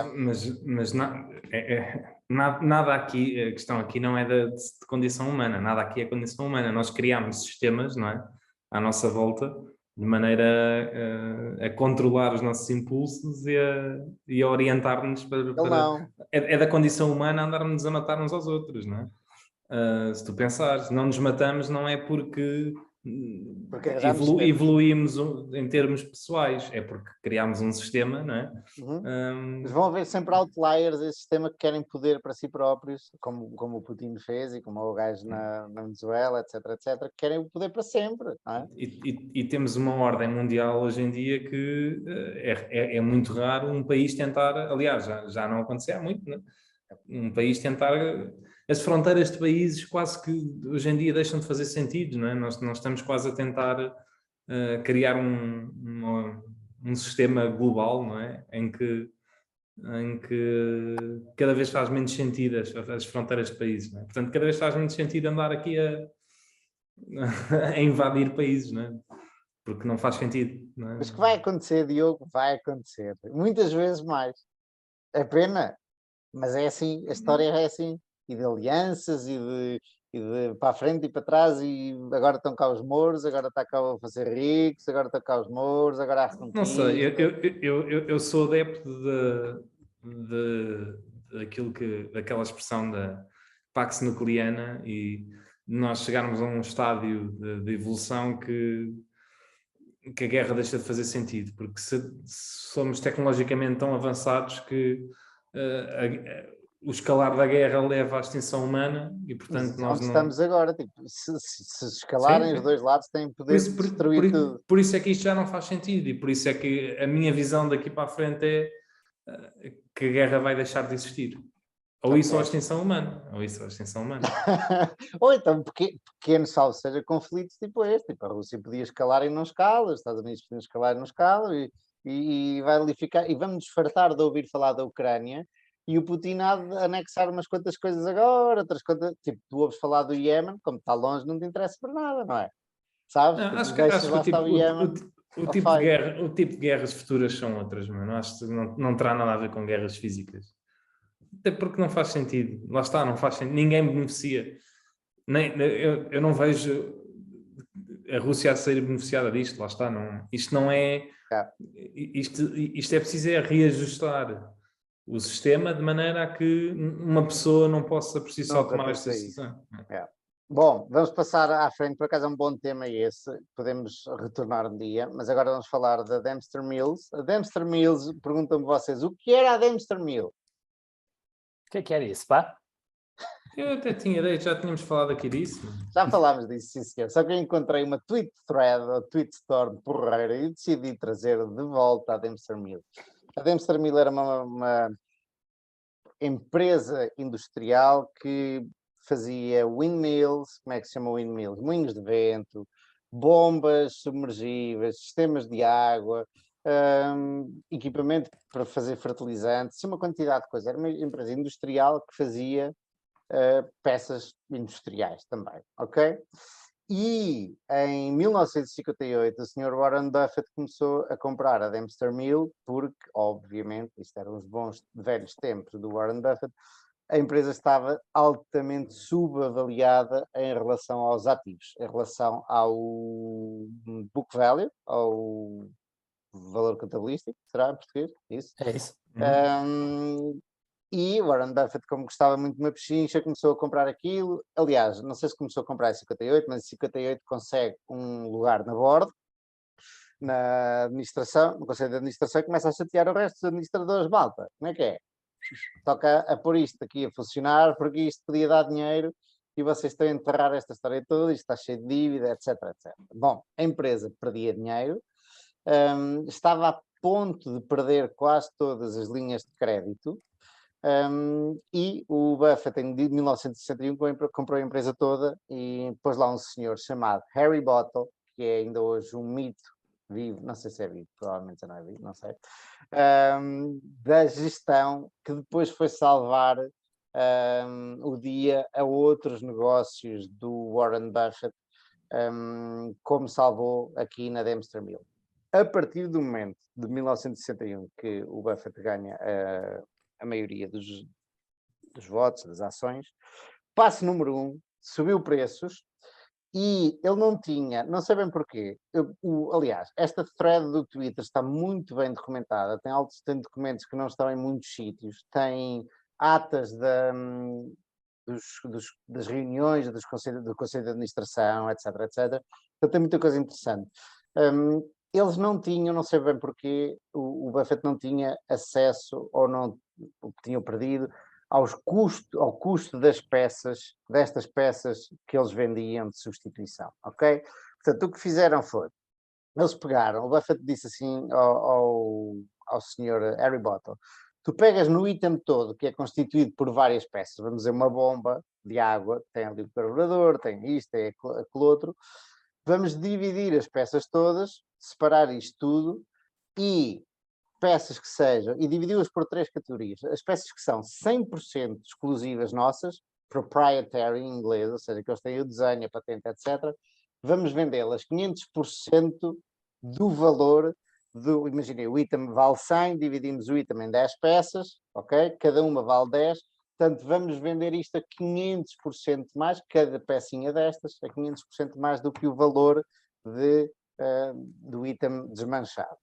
nada aqui, a questão aqui não é de condição humana, nada aqui é condição humana. Nós criamos sistemas, não é? À nossa volta, de maneira a controlar os nossos impulsos e a orientar-nos para... É da condição humana andarmos a matar uns aos outros, não é? Se tu pensares, não nos matamos não é porque evoluímos em termos pessoais, é porque criámos um sistema, não é? Mas vão haver sempre outliers desse sistema que querem poder para si próprios, como o Putin fez e como o gajo na Venezuela, etc, que querem o poder para sempre, não é? E temos uma ordem mundial hoje em dia que é muito raro um país tentar, aliás, já não acontecia há muito, não é? Um país tentar... As fronteiras de países quase que hoje em dia deixam de fazer sentido, não é? Nós estamos quase a tentar criar um sistema global, não é? Em que cada vez faz menos sentido as fronteiras de países, não é? Portanto, cada vez faz menos sentido andar aqui a invadir países, não é? Porque não faz sentido, não é? Mas que vai acontecer, Diogo, vai acontecer. Muitas vezes mais. É pena. Mas é assim, a história é assim, e de alianças, e de para a frente e para trás, e agora estão cá os mouros, agora está cá a fazer ricos, agora estão cá os mouros, agora há Não sei, reconquista. eu sou adepto daquela expressão da Pax Nucleana e nós chegarmos a um estádio de evolução que a guerra deixa de fazer sentido, porque se somos tecnologicamente tão avançados que o escalar da guerra leva à extinção humana e, portanto, Mas é nós onde não... estamos agora, tipo, se Sim, escalarem, os sim. dois lados têm Por poder isso, de destruir tudo. por isso é que isto já não faz sentido e por isso é que a minha visão daqui para a frente é que a guerra vai deixar de existir. Ou isso ou a Ok. extinção humana. Ou isso ou a extinção humana. Ou então pequeno, salvo seja, conflitos tipo este. Tipo, a Rússia podia escalar e não escala, os Estados Unidos podiam escalar e não escalam, e vai ali ficar. E vamos nos fartar de ouvir falar da Ucrânia e o Putin há de anexar umas quantas coisas agora, outras coisas. Tipo, tu ouves falar do Iémen, como está longe, não te interessa por nada, não é? Sabes? Não, Tipo, deixas acho que lá estar o Iémen o ao tipo de fight. guerra, o tipo de guerras futuras são outras, mano. Acho que não terá nada a ver com guerras físicas. Até porque não faz sentido. Lá está, não faz sentido. Ninguém beneficia. Eu não vejo a Rússia a ser beneficiada disto. Lá está. Não, isto não é... Yeah. Isto é preciso reajustar o sistema de maneira a que uma pessoa não possa por si só Nunca tomar esta pensei isso. decisão. Yeah. Bom, vamos passar à frente, por acaso é um bom tema esse, podemos retornar um dia, mas agora vamos falar da Dempster Mills. A Dempster Mills, perguntam-me vocês, o que era a Dempster Mill? O que era isso, pá? Eu até tinha ideia, já tínhamos falado aqui disso. Já falámos disso, sim senhor, só que eu encontrei uma tweet thread, ou tweet storm porreira, e decidi trazer de volta a Dempster Mill. A Dempster Mill era uma empresa industrial que fazia windmills, como é que se chama windmills? Moinhos de vento, bombas submergíveis, sistemas de água, equipamento para fazer fertilizantes, uma quantidade de coisas. Era uma empresa industrial que fazia peças industriais também, ok? E em 1958 o Sr. Warren Buffett começou a comprar a Dempster Mill porque, obviamente, isto eram os bons velhos tempos do Warren Buffett, a empresa estava altamente subavaliada em relação aos ativos, em relação ao book value, ao valor contabilístico, será em português? Isso? É isso. E o Warren Buffett, como gostava muito de uma pechincha, começou a comprar aquilo. Aliás, não sei se começou a comprar em 58, mas em 58 consegue um lugar na board, na administração, no conselho de administração, e começa a chatear o resto dos administradores. Malta, como é que é? Toca a pôr isto aqui a funcionar, porque isto podia dar dinheiro e vocês estão a enterrar esta história toda, isto está cheio de dívida, etc, etc. Bom, a empresa perdia dinheiro, estava a ponto de perder quase todas as linhas de crédito, e o Buffett em 1961 comprou a empresa toda e pôs lá um senhor chamado Harry Bottle, que é ainda hoje um mito vivo, não sei se é vivo, provavelmente já não é vivo, não sei, da gestão, que depois foi salvar o dia a outros negócios do Warren Buffett, como salvou aqui na Dempster Mill. A partir do momento de 1961 que o Buffett ganha a maioria dos votos, das ações, passo número 1, subiu preços e ele não tinha, não sei bem porquê, aliás, esta thread do Twitter está muito bem documentada, tem documentos que não estão em muitos sítios, tem atas das reuniões do Conselho de Administração, etc, etc. Então tem muita coisa interessante. Eles não tinham, não sei bem porquê, o Buffett não tinha acesso, ou não tinham perdido, ao custo destas peças que eles vendiam de substituição, ok? Portanto, o que fizeram foi, eles pegaram, o Buffett disse assim ao senhor Harry Bottle, tu pegas no item todo, que é constituído por várias peças, vamos dizer, uma bomba de água, tem ali o carburador, tem isto, tem aquele outro, vamos dividir as peças todas, separar isto tudo e peças que sejam, e dividi-las por 3 categorias. As peças que são 100% exclusivas nossas, proprietary em inglês, ou seja, que eles têm o desenho, a patente, etc. Vamos vendê-las 500% do valor imaginei, o item vale 100, dividimos o item em 10 peças, ok? Cada uma vale 10, portanto vamos vender isto a 500% mais, cada pecinha destas, a 500% mais do que o valor do item desmanchado.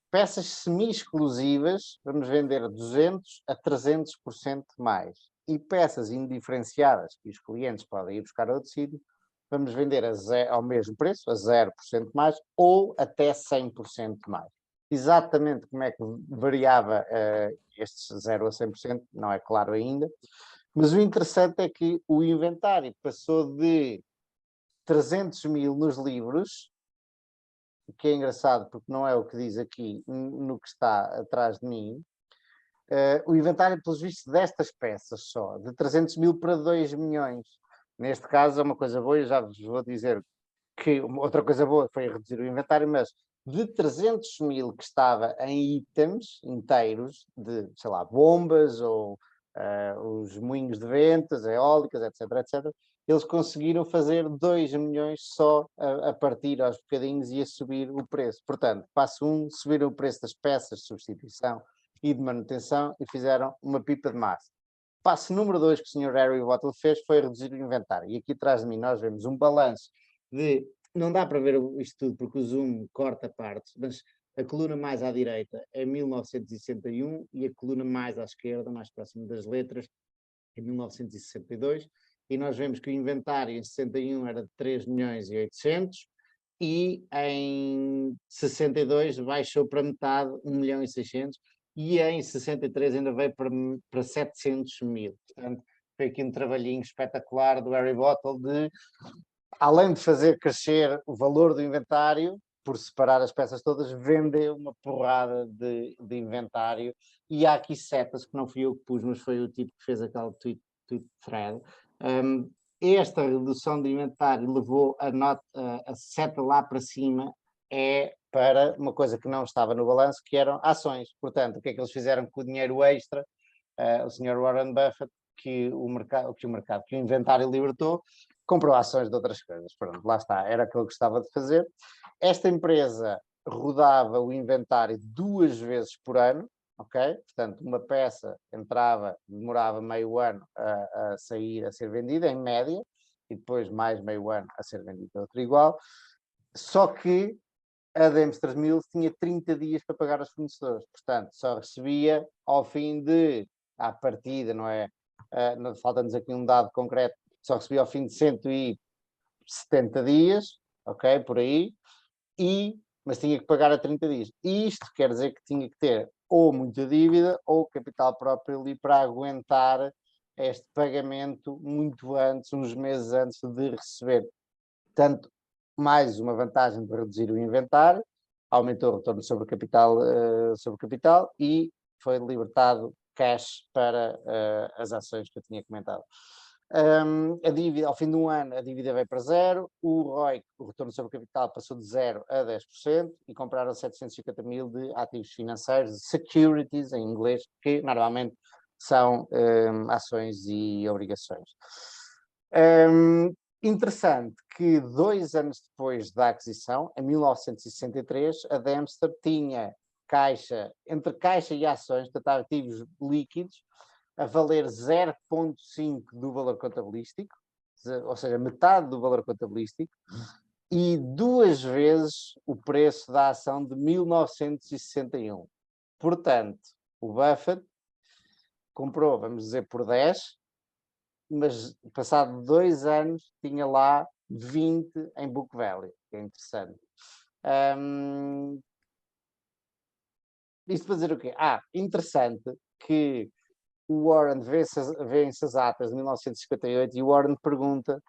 Peças semi-exclusivas, vamos vender 200 a 300% mais. E peças indiferenciadas, que os clientes podem ir buscar a outro sítio, vamos vender ao mesmo preço, a 0% mais, ou até 100% mais. Exatamente como é que variava estes 0 a 100%, não é claro ainda, mas o interessante é que o inventário passou de 300 mil nos livros, o que é engraçado porque não é o que diz aqui no que está atrás de mim, o inventário, pelos vistos, destas peças só, de 300 mil para 2 milhões. Neste caso é uma coisa boa, eu já vos vou dizer que outra coisa boa foi reduzir o inventário, mas de 300 mil que estava em itens inteiros, de, sei lá, bombas ou os moinhos de ventas, eólicas, etc, etc, eles conseguiram fazer 2 milhões só a partir aos bocadinhos e a subir o preço. Portanto, passo 1, subiram o preço das peças de substituição e de manutenção e fizeram uma pipa de massa. Passo número 2 que o Sr. Harry Bottle fez foi reduzir o inventário. E aqui atrás de mim nós vemos um balanço de... Não dá para ver isto tudo porque o zoom corta partes, mas a coluna mais à direita é 1961 e a coluna mais à esquerda, mais próxima das letras, é 1962. E nós vemos que o inventário em 61 era de 3 milhões e 800 e em 62 baixou para metade, 1 milhão e 600 e em 63 ainda veio para 700 mil. Portanto, foi aqui um trabalhinho espetacular do Harry Bottle de, além de fazer crescer o valor do inventário, por separar as peças todas, vendeu uma porrada de inventário. E há aqui setas que não fui eu que pus, mas foi o tipo que fez aquele tweet thread. Esta redução de inventário levou a seta lá para cima para uma coisa que não estava no balanço, que eram ações. Portanto, o que é que eles fizeram com o dinheiro extra? O Sr. Warren Buffett, que o inventário libertou, comprou ações de outras coisas. Pronto, lá está, era aquilo que gostava de fazer. Esta empresa rodava o inventário 2 vezes por ano, ok? Portanto, uma peça entrava, demorava meio ano a sair, a ser vendida, em média, e depois mais meio ano a ser vendida outra igual. Só que a Dempster Mills tinha 30 dias para pagar aos fornecedores. Portanto, só recebia ao fim de, à partida, não é? Falta-nos aqui um dado concreto, só recebia ao fim de 170 dias, ok? Por aí, mas tinha que pagar a 30 dias. Isto quer dizer que tinha que ter ou muita dívida ou capital próprio ali para aguentar este pagamento muito antes, uns meses antes de receber. Portanto, mais uma vantagem de reduzir o inventário, aumentou o retorno sobre capital e foi libertado cash para as ações que eu tinha comentado. A dívida, ao fim de um ano, a dívida veio para 0, o ROI, o retorno sobre capital, passou de 0 a 10% e compraram 750 mil de ativos financeiros, securities em inglês, que normalmente são ações e obrigações. Interessante que 2 anos depois da aquisição, em 1963, a Dempster tinha entre caixa e ações, portanto, ativos líquidos, a valer 0,5 do valor contabilístico, ou seja, metade do valor contabilístico, e 2 vezes o preço da ação de 1961. Portanto, o Buffett comprou, vamos dizer, por 10, mas passado 2 anos tinha lá 20 em book value, que é interessante. Isto para dizer o quê? Interessante que o Warren vê-se as atas de 1958 e o Warren pergunta,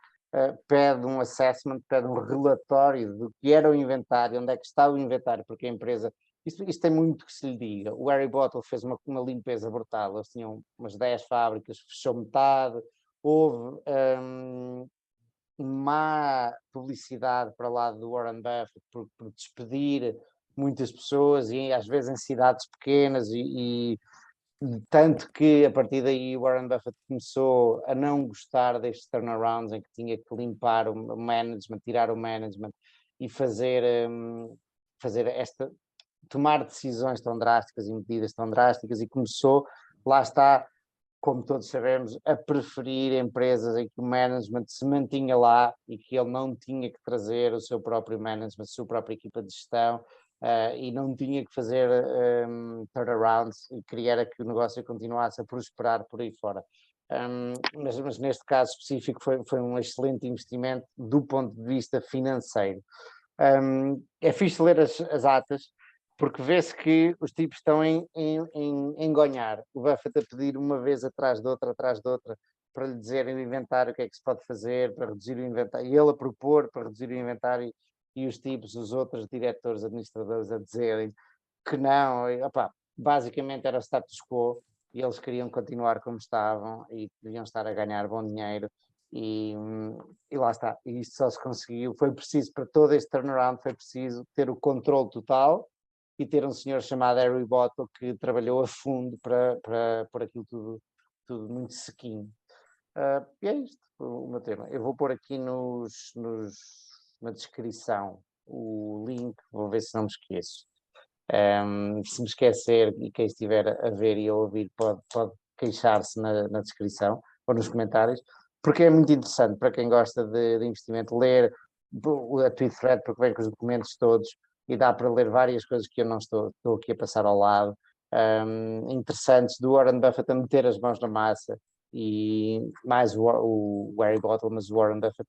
pede um assessment, pede um relatório do que era o inventário, onde é que está o inventário, porque a empresa... Isto tem muito que se lhe diga. O Harry Bottle fez uma limpeza brutal, eles tinham umas 10 fábricas, fechou metade, houve má publicidade para lá do Warren Buffett por despedir muitas pessoas e às vezes em cidades pequenas e tanto que a partir daí o Warren Buffett começou a não gostar destes turnarounds em que tinha que limpar o management, tirar o management e fazer tomar decisões tão drásticas e medidas tão drásticas e começou, lá está, como todos sabemos, a preferir empresas em que o management se mantinha lá e que ele não tinha que trazer o seu próprio management, a sua própria equipa de gestão, e não tinha que fazer turnarounds e queria que o negócio continuasse a prosperar por aí fora. Mas neste caso específico foi um excelente investimento do ponto de vista financeiro. É fixe ler as atas, porque vê-se que os tipos estão em engonhar. O Buffett a pedir uma vez atrás de outra, para lhe dizerem o inventário, o que é que se pode fazer para reduzir o inventário, e ele a propor para reduzir o inventário, e os tipos, os outros diretores, administradores a dizerem que não. E, opa, basicamente era o status quo, e eles queriam continuar como estavam, e deviam estar a ganhar bom dinheiro, e lá está. E isto só se conseguiu, foi preciso, para todo este turnaround, foi preciso ter o controle total, e ter um senhor chamado Harry Bottle que trabalhou a fundo para pôr aquilo tudo muito sequinho. E é isto o meu tema. Eu vou pôr aqui na descrição o link, vou ver se não me esqueço. Se me esquecer, e quem estiver a ver e a ouvir pode queixar-se na descrição ou nos comentários, porque é muito interessante para quem gosta de investimento, ler a tweet thread, porque vem com os documentos todos, e dá para ler várias coisas que eu não estou aqui a passar ao lado, interessantes, do Warren Buffett a meter as mãos na massa, e mais o Harry Bottle, mas o Warren Buffett,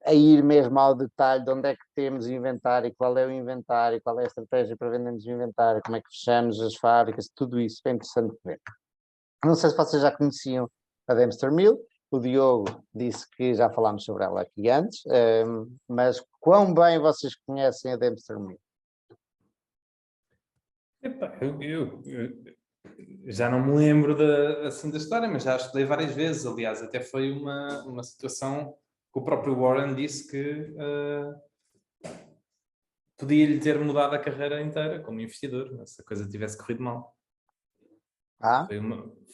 a ir mesmo ao detalhe de onde é que temos o inventário, qual é o inventário, qual é a estratégia para vendermos o inventário, como é que fechamos as fábricas, tudo isso é interessante de ver. Não sei se vocês já conheciam a Dempster Mill. O Diogo disse que já falámos sobre ela aqui antes, mas quão bem vocês conhecem a Dempster Mill? Epá, eu já não me lembro assim da história, mas já estudei várias vezes. Aliás, até foi uma situação que o próprio Warren disse que podia-lhe ter mudado a carreira inteira como investidor, se a coisa tivesse corrido mal.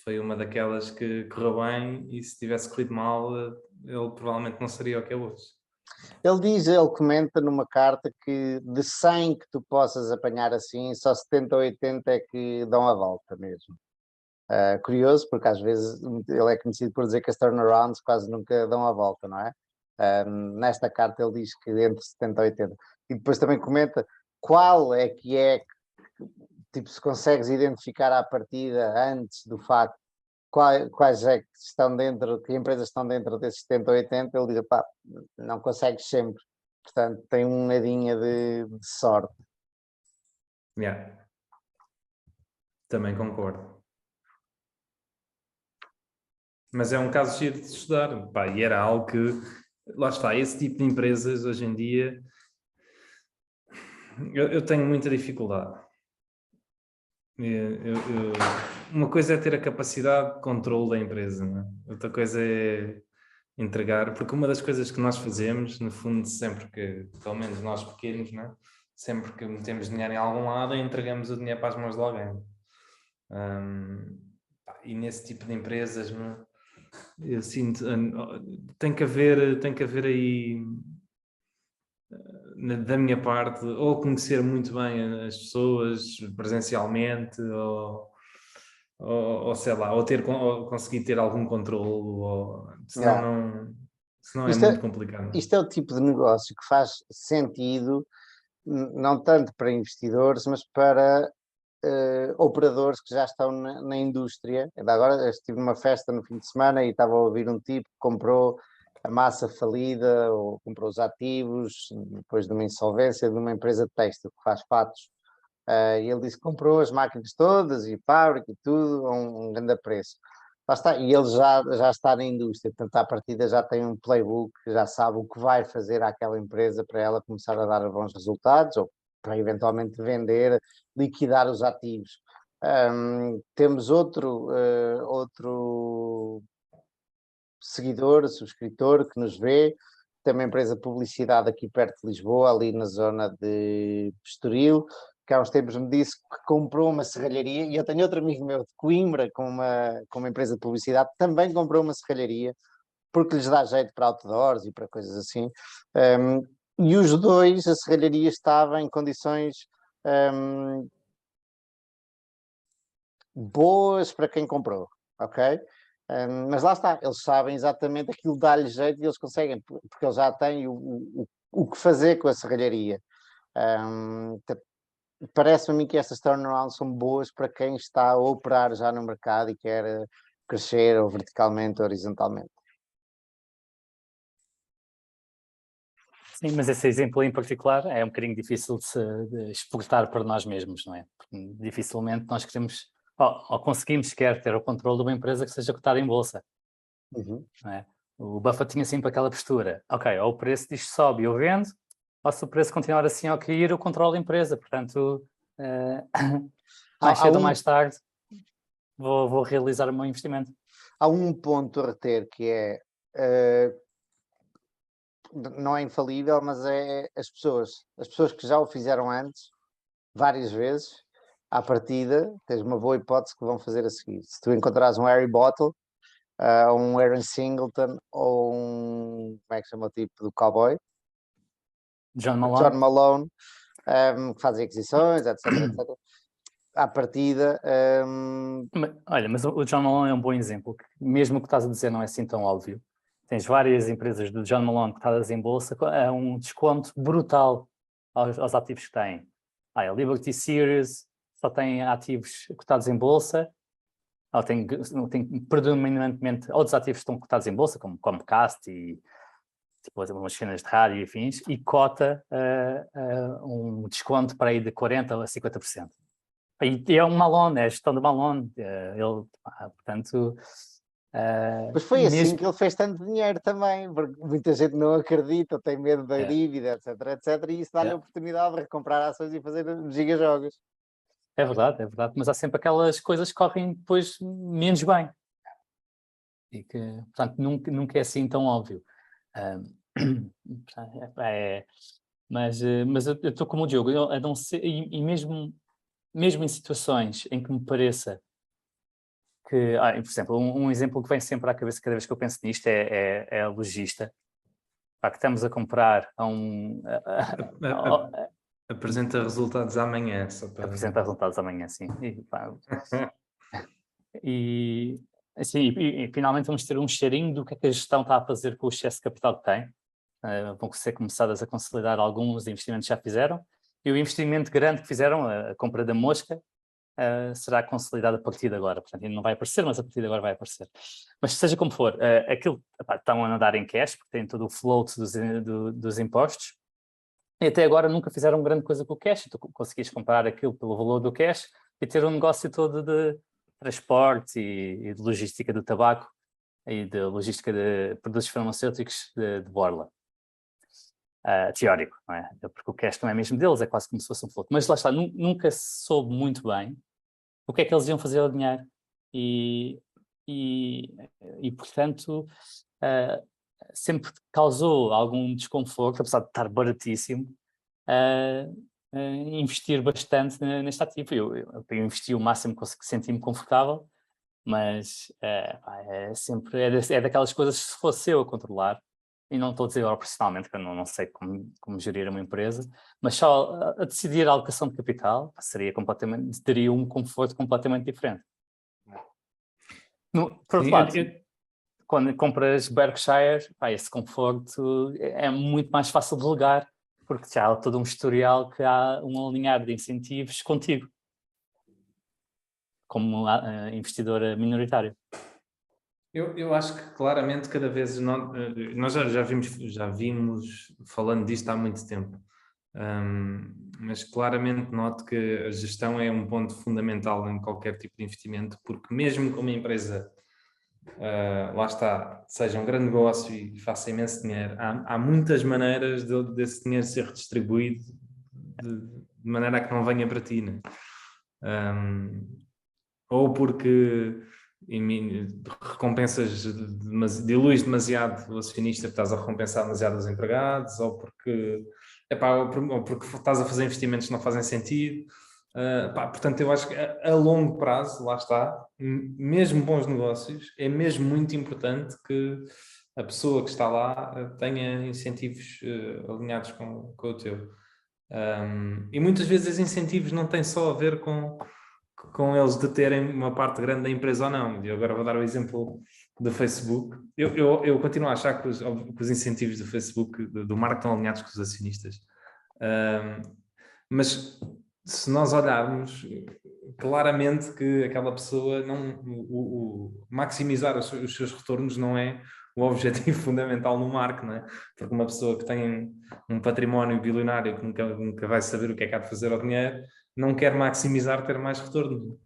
Foi uma daquelas que correu bem, e se tivesse corrido mal, ele provavelmente não seria o que é hoje. Ele comenta numa carta que de 100 que tu possas apanhar assim, só 70 ou 80 é que dão a volta mesmo. Curioso, porque às vezes ele é conhecido por dizer que as turnarounds quase nunca dão a volta, não é? Nesta carta ele diz que entre 70 e 80. E depois também comenta qual é, tipo, se consegues identificar à partida, antes do facto, quais é que estão dentro, que empresas estão dentro desses 70 ou 80, ele diz, pá, não consegues sempre. Portanto, tem um nadinha de sorte. Yeah. Também concordo. Mas é um caso giro de estudar, pá, e era algo que, lá está, esse tipo de empresas hoje em dia, eu tenho muita dificuldade. Uma coisa é ter a capacidade de controle da empresa, não é? Outra coisa é entregar, porque uma das coisas que nós fazemos, no fundo, sempre que, pelo menos nós pequenos, não é? Sempre que metemos dinheiro em algum lado, entregamos o dinheiro para as mãos de alguém. E nesse tipo de empresas, não é? Eu sinto, tem que haver aí, da minha parte, ou conhecer muito bem as pessoas presencialmente, ou sei lá, ou conseguir ter algum controle, senão é muito complicado. Isto é o tipo de negócio que faz sentido, não tanto para investidores, mas para operadores que já estão na indústria. Agora estive numa festa no fim de semana e estava a ouvir um tipo que comprou a massa falida, ou comprou os ativos depois de uma insolvência de uma empresa de têxtil que faz fatos, e ele disse que comprou as máquinas todas e fábrica e tudo a um grande preço. Lá está, e ele já está na indústria, portanto à partida já tem um playbook, já sabe o que vai fazer àquela empresa para ela começar a dar bons resultados, ou para eventualmente vender, liquidar os ativos. Temos outro seguidor, subscritor que nos vê, tem uma empresa de publicidade aqui perto de Lisboa, ali na zona de Estoril, que há uns tempos me disse que comprou uma serralharia, e eu tenho outro amigo meu de Coimbra com uma empresa de publicidade, também comprou uma serralharia, porque lhes dá jeito para outdoors e para coisas assim. E os dois, a serralharia estava em condições boas para quem comprou, ok? Mas lá está, eles sabem exatamente aquilo dá-lhe jeito e eles conseguem, porque eles já têm o que fazer com a serralharia. Parece-me a mim que essas turnarounds são boas para quem está a operar já no mercado e quer crescer ou verticalmente ou horizontalmente. Sim, mas esse exemplo em particular é um bocadinho difícil de exportar para nós mesmos, não é? Porque dificilmente nós queremos, ou conseguimos sequer ter o controle de uma empresa que seja cotada em bolsa, não é? O Buffett tinha sempre aquela postura, ok, ou o preço disto sobe e eu vendo, ou se o preço continuar assim a cair, eu controlo a empresa, portanto, mais cedo ou mais tarde, vou realizar o meu investimento. Há um ponto a reter que é, não é infalível, mas é as pessoas que já o fizeram antes, várias vezes, à partida, tens uma boa hipótese que vão fazer a seguir. Se tu encontrares um Harry Bottle, um Aaron Singleton ou como é que chama o tipo do cowboy? John Malone, que fazem aquisições, etc, etc. À partida... Olha, mas o John Malone é um bom exemplo, que mesmo o que estás a dizer não é assim tão óbvio. Tens várias empresas do John Malone cotadas em bolsa a um desconto brutal aos ativos que têm. A Liberty Series só tem ativos cotados em bolsa, ou tem predominantemente outros ativos que estão cotados em bolsa, como Comcast e tipo, umas cenas de rádio e afins, e cota um desconto para aí de 40% a 50%. E é um Malone, é a gestão do Malone. Portanto... Mas foi assim que ele fez tanto dinheiro também, porque muita gente não acredita, tem medo da dívida, etc, etc, e isso dá-lhe a oportunidade de recomprar ações e fazer gigajogos. É verdade, mas há sempre aquelas coisas que correm depois menos bem. E que, portanto, nunca é assim tão óbvio. Mas eu estou como o Diogo, a não ser, e mesmo em situações em que me pareça que, por exemplo, um exemplo que vem sempre à cabeça cada vez que eu penso nisto é a logista. Que estamos a comprar a um... Apresenta resultados amanhã. Apresenta resultados amanhã, sim. E finalmente vamos ter um cheirinho do que é que a gestão está a fazer com o excesso de capital que tem. Vão ser começadas a consolidar alguns investimentos que já fizeram. E o investimento grande que fizeram, a compra da Mosca, será consolidado a partir de agora. Portanto, ainda não vai aparecer, mas a partir de agora vai aparecer. Mas seja como for, aquilo estão a nadar em cash, porque têm todo o float dos impostos. E até agora nunca fizeram grande coisa com o cash. Tu conseguias comprar aquilo pelo valor do cash e ter um negócio todo de transporte e de logística do tabaco e de logística de produtos farmacêuticos de borla. Teórico, não é? Porque o cash não é mesmo deles, é quase como se fosse um float. Mas lá está, nunca se soube muito bem o que é que eles iam fazer ao dinheiro e portanto, sempre causou algum desconforto, apesar de estar baratíssimo, investir bastante neste ativo. Eu investi o máximo que senti-me confortável, mas sempre é daquelas coisas que se fosse eu a controlar, e não estou a dizer profissionalmente, que eu não sei como gerir uma empresa, mas só a decidir a alocação de capital teria um conforto completamente diferente. Por outro lado, quando compras Berkshire, esse conforto é muito mais fácil de delegar, porque já há todo um historial que há um alinhar de incentivos contigo, como investidor minoritário. Eu acho que claramente cada vez nós já vimos falando disto há muito tempo, mas claramente noto que a gestão é um ponto fundamental em qualquer tipo de investimento, porque mesmo que uma empresa, lá está, seja um grande negócio e faça imenso dinheiro, há muitas maneiras desse dinheiro ser redistribuído de maneira a que não venha para ti, né? Ou porque recompensas, diluis demasiado o acionista, estás a recompensar demasiado os empregados, ou porque estás a fazer investimentos que não fazem sentido. Portanto, eu acho que a longo prazo, lá está, mesmo bons negócios, é mesmo muito importante que a pessoa que está lá tenha incentivos alinhados com o teu. E muitas vezes os incentivos não têm só a ver com eles de terem uma parte grande da empresa ou não. E agora vou dar o exemplo do Facebook. Eu continuo a achar que os incentivos do Facebook, do marketing, estão alinhados com os acionistas. Mas se nós olharmos, claramente que aquela pessoa maximizar os seus retornos não é o objetivo fundamental no marketing, não é? Porque uma pessoa que tem um património bilionário que nunca vai saber o que é que há de fazer ao dinheiro, não quer maximizar, ter mais retorno.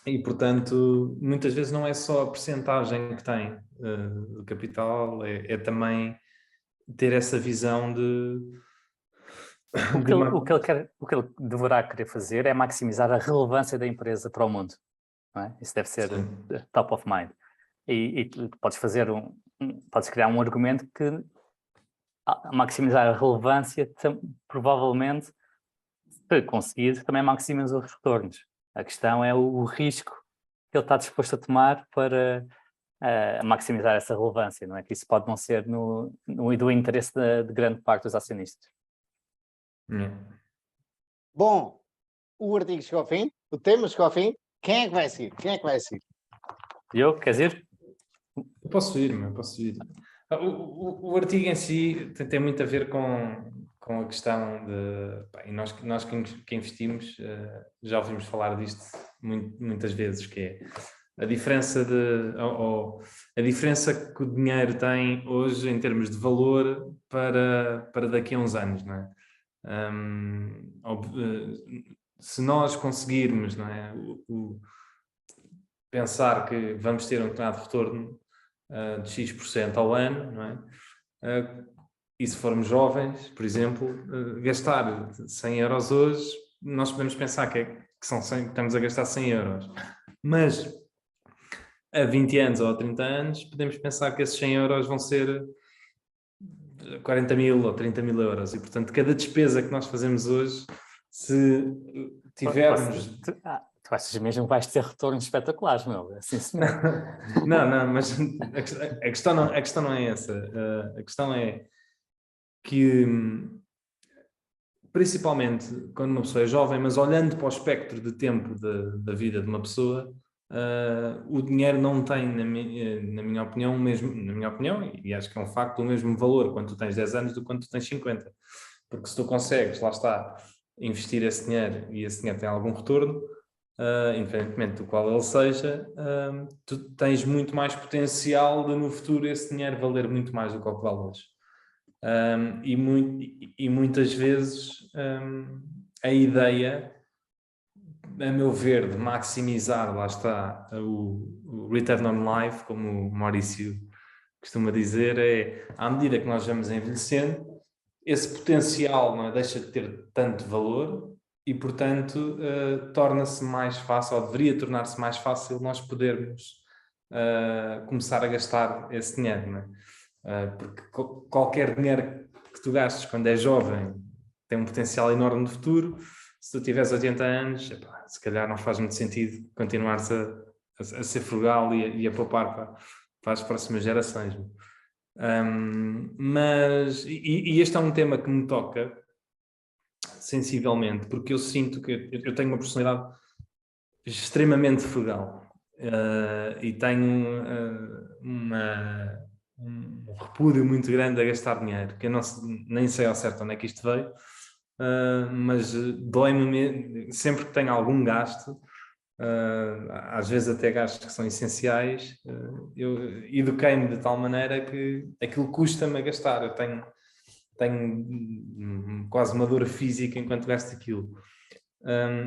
E, portanto, muitas vezes não é só a percentagem que tem do capital, é também ter essa visão de... O que ele deverá querer fazer é maximizar a relevância da empresa para o mundo. Não é? Isso deve ser top of mind. E tu podes fazer podes criar um argumento que maximizar a relevância provavelmente, para conseguir, também maximiza os retornos. A questão é o risco que ele está disposto a tomar para maximizar essa relevância, não é? Que isso pode não ser do interesse de grande parte dos acionistas. Bom, o artigo chegou ao fim, o tema chegou ao fim. Quem é que vai seguir? Eu, queres ir? Eu posso ir. O artigo em si tem muito a ver com a questão de... E nós que investimos já ouvimos falar disto muitas vezes, que é a diferença a diferença que o dinheiro tem hoje em termos de valor para daqui a uns anos, não é? Se nós conseguirmos, não é, pensar que vamos ter um determinado retorno de X% ao ano, não é? E se formos jovens, por exemplo, gastar 100 euros hoje, nós podemos pensar que estamos a gastar 100 euros. Mas a 20 anos ou a 30 anos, podemos pensar que esses 100 euros vão ser 40 mil ou 30 mil euros. E, portanto, cada despesa que nós fazemos hoje, se tivermos... Tu achas mesmo que vais ter retornos espetaculares, meu? Assim, não, mas a questão não é essa. A questão é que, principalmente quando uma pessoa é jovem, mas olhando para o espectro de tempo da vida de uma pessoa, o dinheiro não tem, na minha opinião, e acho que é um facto, o mesmo valor quando tu tens 10 anos do que quando tu tens 50. Porque se tu consegues, lá está, investir esse dinheiro e esse dinheiro tem algum retorno, independentemente do qual ele seja, tu tens muito mais potencial de no futuro esse dinheiro valer muito mais do que o que vale hoje. E muitas vezes a ideia, a meu ver, de maximizar, lá está, o return on life, como o Maurício costuma dizer, é à medida que nós vamos envelhecendo, esse potencial não deixa de ter tanto valor e, portanto, torna-se mais fácil, ou deveria tornar-se mais fácil nós podermos começar a gastar esse dinheiro, não é? Porque qualquer dinheiro que tu gastes quando és jovem tem um potencial enorme no futuro. Se tu tiveres 80 anos, se calhar não faz muito sentido continuares a ser frugal e a poupar para as próximas gerações. Mas este é um tema que me toca sensivelmente, porque eu sinto que eu tenho uma personalidade extremamente frugal e tenho um repúdio muito grande a gastar dinheiro, que eu nem sei ao certo onde é que isto veio, mas dói-me sempre que tenho algum gasto, às vezes até gastos que são essenciais, eu eduquei-me de tal maneira que aquilo custa-me a gastar. Eu tenho quase uma dor física enquanto gasto aquilo.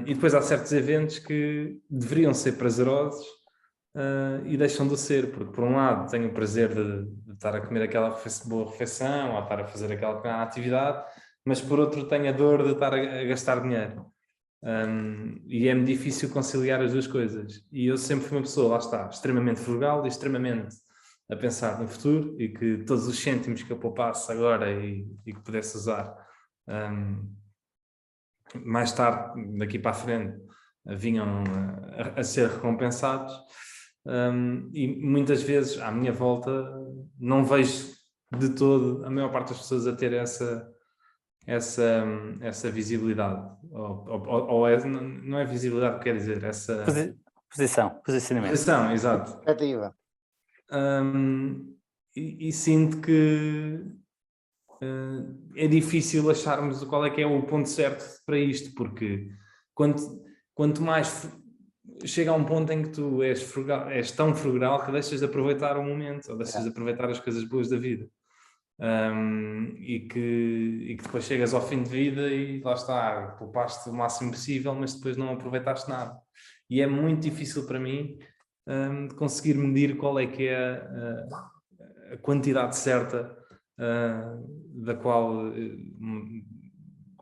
E depois há certos eventos que deveriam ser prazerosos e deixam de ser, porque por um lado tenho o prazer de estar a comer aquela boa refeição ou estar a fazer aquela pequena atividade, mas por outro tenho a dor de estar a gastar dinheiro. E é-me difícil conciliar as duas coisas. E eu sempre fui uma pessoa, lá está, extremamente frugal e extremamente a pensar no futuro, e que todos os cêntimos que eu poupasse agora e que pudesse usar mais tarde, daqui para a frente, vinham a ser recompensados. E muitas vezes à minha volta não vejo de todo a maior parte das pessoas a ter essa visibilidade, não é visibilidade que quer dizer, essa posicionamento. posição, exato. Expectativa. E sinto que é difícil acharmos qual é que é o ponto certo para isto, porque quanto mais chega a um ponto em que tu és tão frugal que deixas de aproveitar o momento, ou deixas de aproveitar as coisas boas da vida. E que depois chegas ao fim de vida e lá está, poupaste o máximo possível, mas depois não aproveitaste nada. E é muito difícil para mim conseguir medir qual é que é a quantidade certa da qual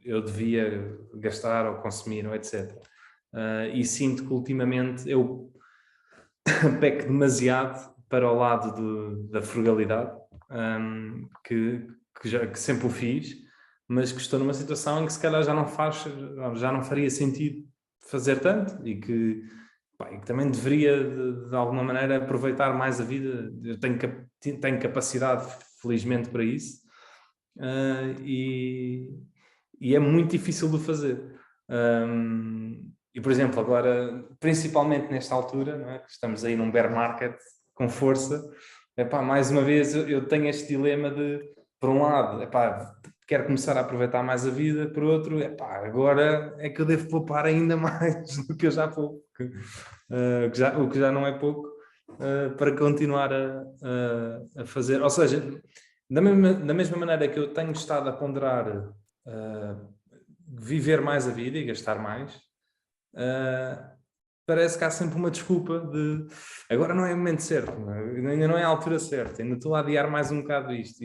eu devia gastar ou consumir, ou etc. E sinto que ultimamente eu peco demasiado para o lado da frugalidade, que sempre o fiz, mas que estou numa situação em que se calhar já não faria sentido fazer tanto e que também deveria de alguma maneira aproveitar mais a vida. Eu tenho capacidade, felizmente, para isso, e é muito difícil de fazer. E, por exemplo, agora, principalmente nesta altura, não é? Que estamos aí num bear market com força, mais uma vez eu tenho este dilema de, por um lado, quero começar a aproveitar mais a vida, por outro, agora é que eu devo poupar ainda mais do que eu já poupo, o que já não é pouco, para continuar a fazer. Ou seja, da mesma maneira que eu tenho estado a ponderar viver mais a vida e gastar mais, parece que há sempre uma desculpa de agora não é o momento certo, ainda não é a altura certa, ainda estou a adiar mais um bocado isto.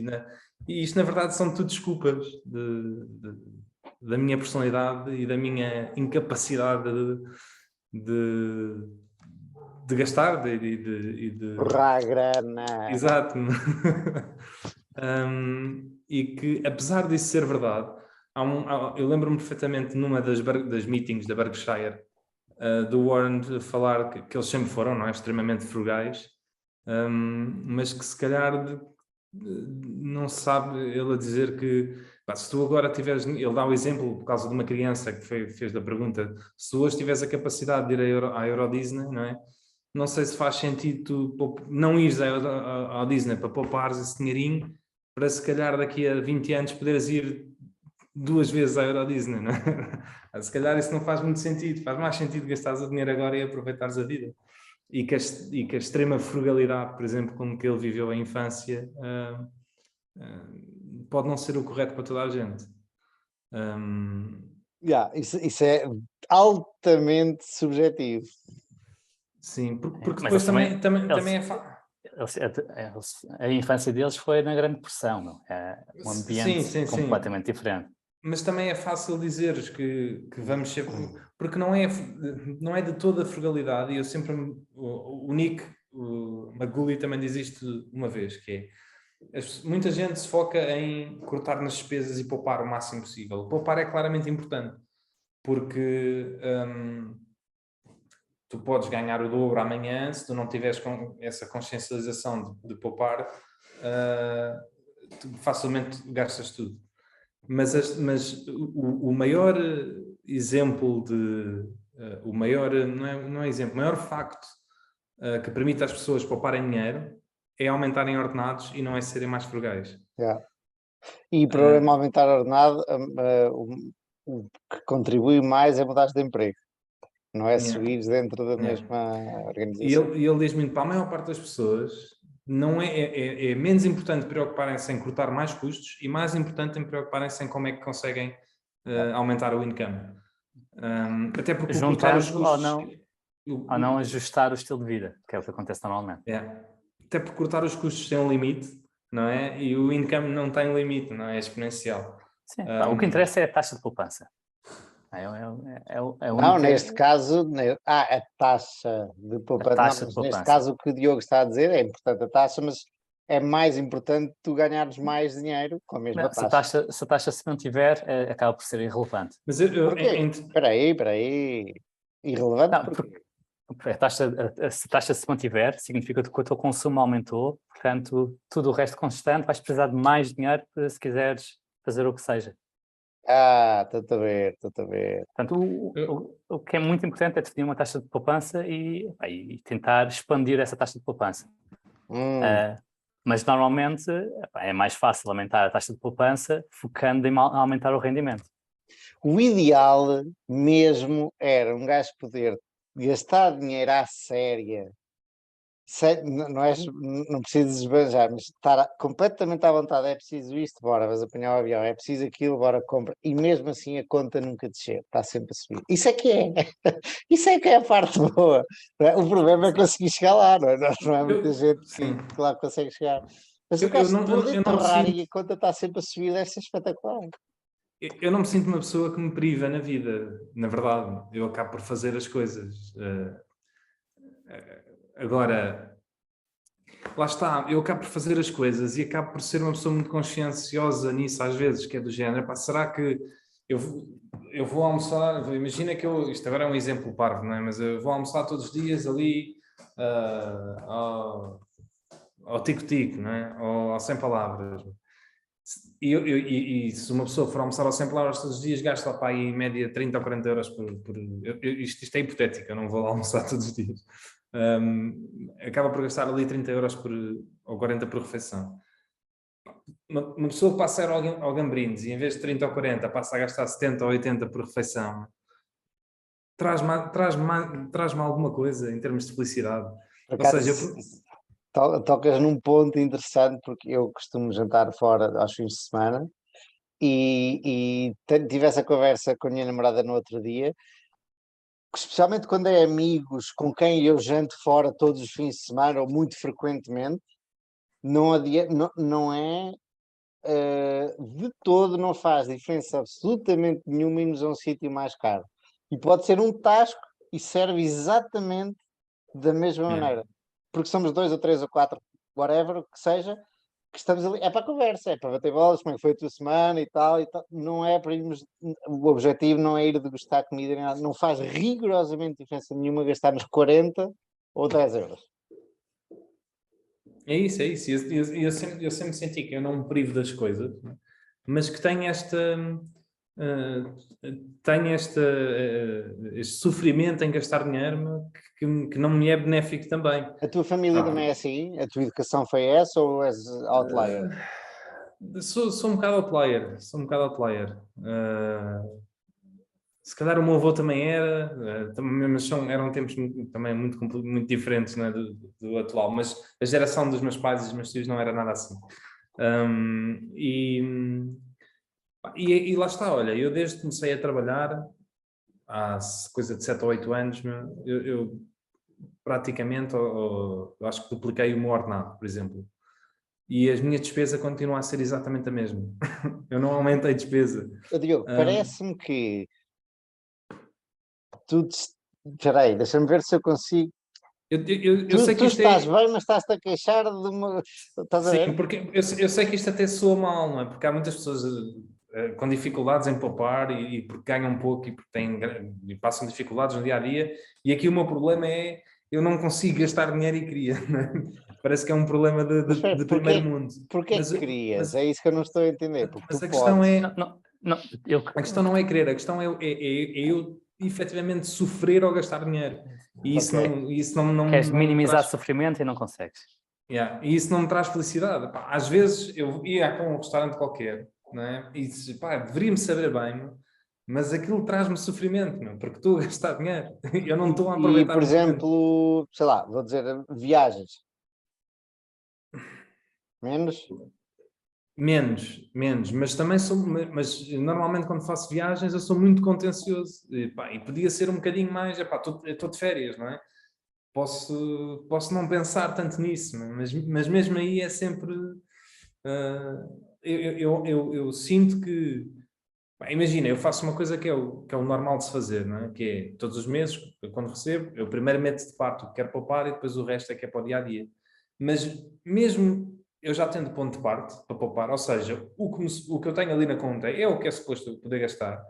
E isto, na verdade, são tudo desculpas da minha personalidade e da minha incapacidade de gastar e de Porra, grana. Exato. E que, apesar disso ser verdade, eu lembro-me perfeitamente numa das meetings da Berkshire, do Warren falar que eles sempre foram, não é, extremamente frugais, mas que se calhar não sabe ele a dizer que se tu agora tiveres, ele dá o exemplo por causa de uma criança que fez da pergunta, se tu hoje tiveres a capacidade de ir à Euro Disney, não é? Não sei se faz sentido tu não ires ao Disney para poupares esse dinheirinho, para se calhar daqui a 20 anos poderes ir 2 vezes à Euro Disney, não é? Se calhar isso não faz muito sentido, faz mais sentido gastares o dinheiro agora e aproveitares a vida. E que a extrema frugalidade, por exemplo, como que ele viveu a infância, pode não ser o correto para toda a gente. Isso é altamente subjetivo. Sim, porque depois também é fácil. A infância deles foi na Grande Depressão, não? É um ambiente completamente diferente. Mas também é fácil dizeres que vamos ser... Porque não é de toda a frugalidade, e eu sempre... O Nick Maguli também diz isto uma vez, que é... Muita gente se foca em cortar nas despesas e poupar o máximo possível. Poupar é claramente importante, porque... tu podes ganhar o dobro amanhã, se tu não tiveres essa consciencialização de poupar, tu facilmente gastas tudo. Mas o maior exemplo o maior, não é exemplo, o maior facto que permite às pessoas pouparem dinheiro é aumentarem ordenados e não é serem mais frugais. E para aumentar o ordenado, o que contribui mais é mudar de emprego. Não é subir dentro da mesma organização. E ele diz muito, para a maior parte das pessoas, não é menos importante preocuparem-se em cortar mais custos e mais importante em preocuparem-se em como é que conseguem aumentar o income. Até porque cortar os custos... Ou não ajustar o estilo de vida, que é o que acontece normalmente. Até porque cortar os custos tem um limite, não é? E o income não tem limite, não é? É exponencial. Sim, o que interessa é a taxa de poupança. Não, neste caso, a taxa de poupança. Neste caso, o que o Diogo está a dizer é importante a taxa, mas é mais importante tu ganhares mais dinheiro com a mesma taxa. Se a taxa se mantiver, acaba por ser irrelevante. Mas Espera aí. Irrelevante porquê? Se a taxa se mantiver, significa que o teu consumo aumentou, portanto, tudo o resto constante, vais precisar de mais dinheiro se quiseres fazer o que seja. Estou a ver, estou a ver. Portanto, o que é muito importante é definir uma taxa de poupança e tentar expandir essa taxa de poupança. Mas normalmente é mais fácil aumentar a taxa de poupança focando em aumentar o rendimento. O ideal mesmo era um gajo poder gastar dinheiro à séria, não preciso esbanjar, mas estar completamente à vontade. É preciso isto, bora, vais apanhar o avião, é preciso aquilo, bora, compra. E mesmo assim a conta nunca descer, está sempre a subir. Isso é que é, isso é que é a parte boa. Não é? O problema é conseguir chegar lá, não é? Não é muita gente que lá consegue chegar. Mas o gajo por dentro torrar e a conta está sempre a subir, deve ser espetacular. Eu não me sinto uma pessoa que me priva na vida, na verdade. Eu acabo por fazer as coisas. Agora, lá está, eu acabo por fazer as coisas e acabo por ser uma pessoa muito conscienciosa nisso, às vezes, que é do género, pá, será que eu vou almoçar, imagina que isto agora é um exemplo parvo, não é? Mas eu vou almoçar todos os dias ali ao tico-tico, não é? Ou ao 100 palavras. E se uma pessoa for almoçar ao 100 palavras todos os dias, gasta para aí em média 30 ou 40 euros isto é hipotético, eu não vou lá almoçar todos os dias. Acaba por gastar ali 30 euros ou 40 por refeição. Uma pessoa que passa a ir ao Gambrinos e em vez de 30 ou 40 passa a gastar 70 ou 80 por refeição, traz-me alguma coisa em termos de felicidade. Por acaso, Ou seja, tocas num ponto interessante, porque eu costumo jantar fora aos fins de semana e tive essa conversa com a minha namorada no outro dia, especialmente quando é amigos com quem eu janto fora todos os fins de semana ou muito frequentemente, não é de todo, não faz diferença absolutamente nenhuma irmos a um sítio mais caro. E pode ser um tasco e serve exatamente da mesma maneira. Porque somos 2 ou 3 ou 4, whatever, que seja, que estamos ali, é para a conversa, é para bater bolas, como é que foi a tua semana e tal, não é para irmos, o objetivo não é ir degustar comida nem nada, não faz rigorosamente diferença nenhuma gastarmos 40 ou 10 euros. É isso, é isso. Eu sempre senti que eu não me privo das coisas, mas que tenho este sofrimento em gastar dinheiro que não me é benéfico também. A tua família também é assim? A tua educação foi essa ou és outlier? Sou um bocado outlier. Se calhar o meu avô também era, mas eram tempos também muito diferentes, né, do atual, mas a geração dos meus pais e dos meus tios não era nada assim. E lá está, olha, eu desde que comecei a trabalhar, há coisa de 7 ou 8 anos, eu praticamente acho que dupliquei o meu ordenado, por exemplo. E a minha despesa continua a ser exatamente a mesma. Eu não aumentei despesa. Diogo, parece-me que tu... Espera aí, deixa-me ver se eu consigo... Eu sei que tu isto estás bem, mas estás-te a queixar de uma... Estás a ver? Sim, porque eu sei que isto até soa mal, não é? Porque há muitas pessoas com dificuldades em poupar e porque ganham pouco e porque e passam dificuldades no dia-a-dia. E aqui o meu problema é eu não consigo gastar dinheiro e queria, não é? Parece que é um problema de primeiro mundo. Porquê é que querias? É isso que eu não estou a entender. Porque mas tu a questão podes. A questão não é querer, a questão é eu efetivamente sofrer ao gastar dinheiro. E isso não Queres minimizar sofrimento e não consegues. E isso não me traz felicidade. Pá, às vezes eu ia para um restaurante qualquer, não é? E deveria-me saber bem, mas aquilo traz-me sofrimento, não? Porque estou a gastar dinheiro. Eu não estou a aproveitar. E, por exemplo, sei lá, vou dizer, viagens. Menos? Menos, mas também mas normalmente quando faço viagens eu sou muito contencioso e podia ser um bocadinho mais, estou de férias, não é? Posso não pensar tanto nisso, mas mesmo aí é sempre eu sinto que imagina, eu faço uma coisa que é o normal de se fazer, não é? Que é todos os meses, quando recebo, eu primeiro meto de parte o que quero poupar e depois o resto é que é para o dia-a-dia. Mas mesmo eu já tendo ponto de parte para poupar, ou seja, o que eu tenho ali na conta é o que é suposto eu poder gastar,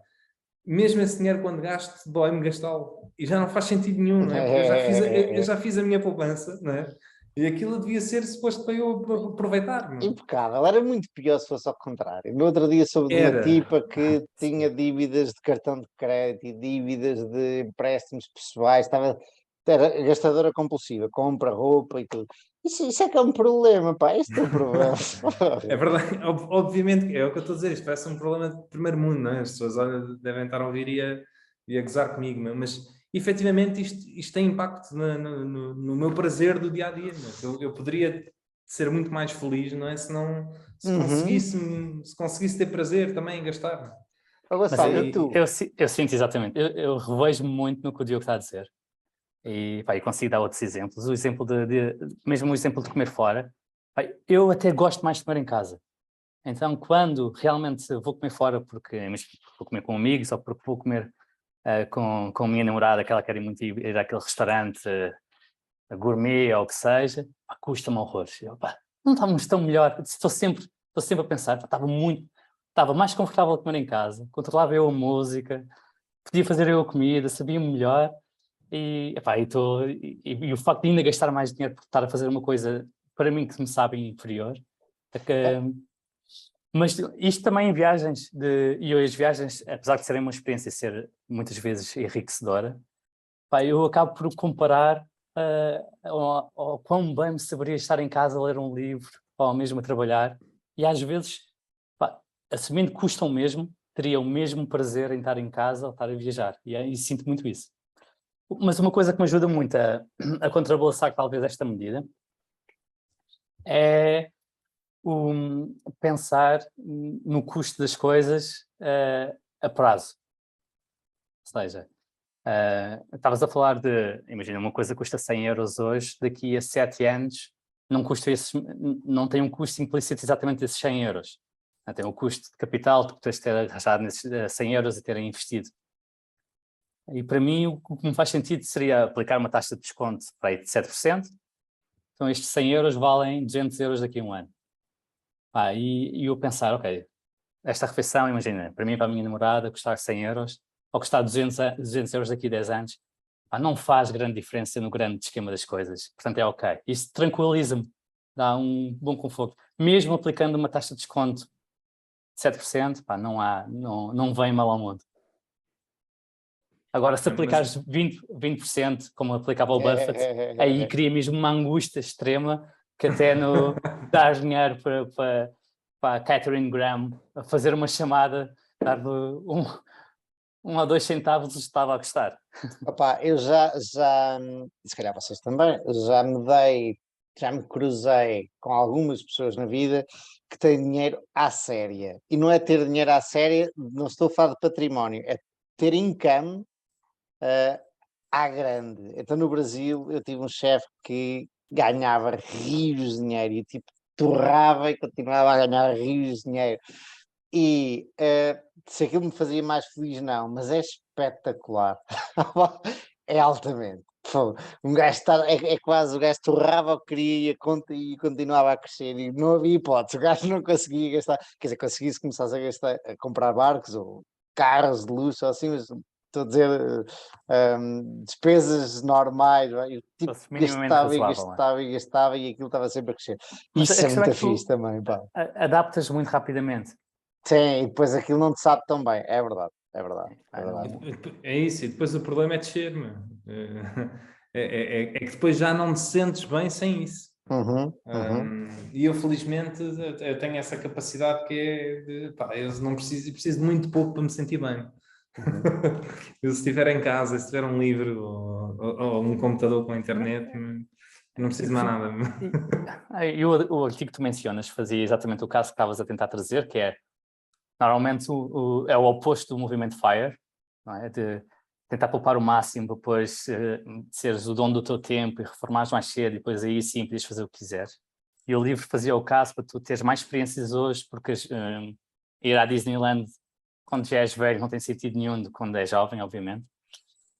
mesmo esse dinheiro quando gasto, dói-me gastá-lo. E já não faz sentido nenhum, não é? Porque eu já fiz a minha poupança, não é? E aquilo devia ser suposto para eu aproveitar. Não? Impecável. Era muito pior se fosse ao contrário. No outro dia soube de uma Era. tipa que tinha dívidas de cartão de crédito e dívidas de empréstimos pessoais, era gastadora compulsiva, compra roupa e tudo. Isso é que é um problema, pá. Este é o problema. É verdade, obviamente, é o que eu estou a dizer, isto parece um problema de primeiro mundo, não é? As pessoas devem estar a ouvir e a gozar comigo, mas efetivamente isto tem impacto no meu prazer do dia a dia. Eu poderia ser muito mais feliz, não é? Se Uhum. conseguisse ter prazer também em gastar. Mas Gonçalo, e tu? eu sinto exatamente, eu revejo-me muito no que o Diogo está a dizer. E pá, eu consigo dar outros exemplos. O exemplo mesmo o exemplo de comer fora, pá, eu até gosto mais de comer em casa. Então, quando realmente vou comer fora, porque vou comer com amigos ou porque vou comer com a minha namorada, que ela quer ir muito ir àquele restaurante gourmet ou o que seja, custa-me horrores. Pá, não estávamos tão melhor. Estou sempre a pensar, pá, estava mais confortável a comer em casa, controlava eu a música, podia fazer eu a comida, sabia melhor. E o facto de ainda gastar mais dinheiro por estar a fazer uma coisa para mim que me sabe inferior. Mas isto também em viagens, e as viagens, apesar de serem uma experiência ser muitas vezes enriquecedora, pá, eu acabo por comparar ao quão bem me saberia estar em casa a ler um livro ou mesmo a trabalhar, e às vezes, pá, assumindo que custam mesmo, teria o mesmo prazer em estar em casa ou estar a viajar, e sinto muito isso. Mas uma coisa que me ajuda muito a contrabalançar talvez esta medida é pensar no custo das coisas a prazo. Ou seja, estavas a falar imagina, uma coisa custa 100 euros hoje, daqui a 7 anos não tem um custo implícito exatamente desses 100 euros. Tem o custo de capital que tu tens de ter arranjado nesses 100 euros e terem investido. E para mim o que me faz sentido seria aplicar uma taxa de desconto para aí de 7%. Então estes 100 euros valem 200 euros daqui a um ano. E eu pensar, ok, esta refeição, imagina, para mim e para a minha namorada custar 100 euros ou custar 200 euros daqui a 10 anos, não faz grande diferença no grande esquema das coisas. Portanto é ok. Isso tranquiliza-me, dá um bom conforto. Mesmo aplicando uma taxa de desconto de 7%, não vem mal ao mundo. Agora, se aplicares 20%, como aplicava o Buffett, aí cria mesmo uma angústia extrema que até no dar dinheiro para a Catherine Graham a fazer uma chamada, dar-lhe 1 ou 2 centavos, estava a gostar. Opá, eu se calhar vocês também, já me cruzei com algumas pessoas na vida que têm dinheiro à séria. E não é ter dinheiro à séria, não estou a falar de património, é ter income à grande. Então no Brasil eu tive um chefe que ganhava rios de dinheiro e tipo torrava e continuava a ganhar rios de dinheiro. E se aquilo me fazia mais feliz, não, mas é espetacular. É altamente. Pô, um gajo é quase, o gajo torrava o que queria e continuava a crescer e não havia hipótese, o gajo não conseguia gastar, quer dizer, conseguisse começar a gastar, a comprar barcos ou carros de luxo ou assim, mas estou a dizer despesas normais, e, tipo, Fosse minimamente gastava e razoável. gastava e gastava e aquilo estava sempre a crescer. Mas Isso a é questão muito é que fixe tu também, pá. adaptas muito rapidamente. Sim, e depois aquilo não te sabe tão bem, é verdade, é verdade, é verdade. É isso, e depois o problema é descer, meu. É que depois já não te sentes bem sem isso. Uhum. E eu felizmente eu tenho essa capacidade que é de, pá, eu não preciso de muito pouco para me sentir bem. Uhum. Eu, se estiver em casa, se tiver um livro ou um computador com internet, não preciso mais nada. E o artigo que tu mencionas fazia exatamente o caso que estavas a tentar trazer, que é normalmente é o oposto do movimento FIRE, não é? De tentar poupar o máximo, depois seres o dono do teu tempo e reformares mais cedo, e depois aí sim podes fazer o que quiseres. E o livro fazia o caso para tu teres mais experiências hoje, porque ir à Disneyland quando já és velho não tem sentido nenhum de quando és jovem, obviamente.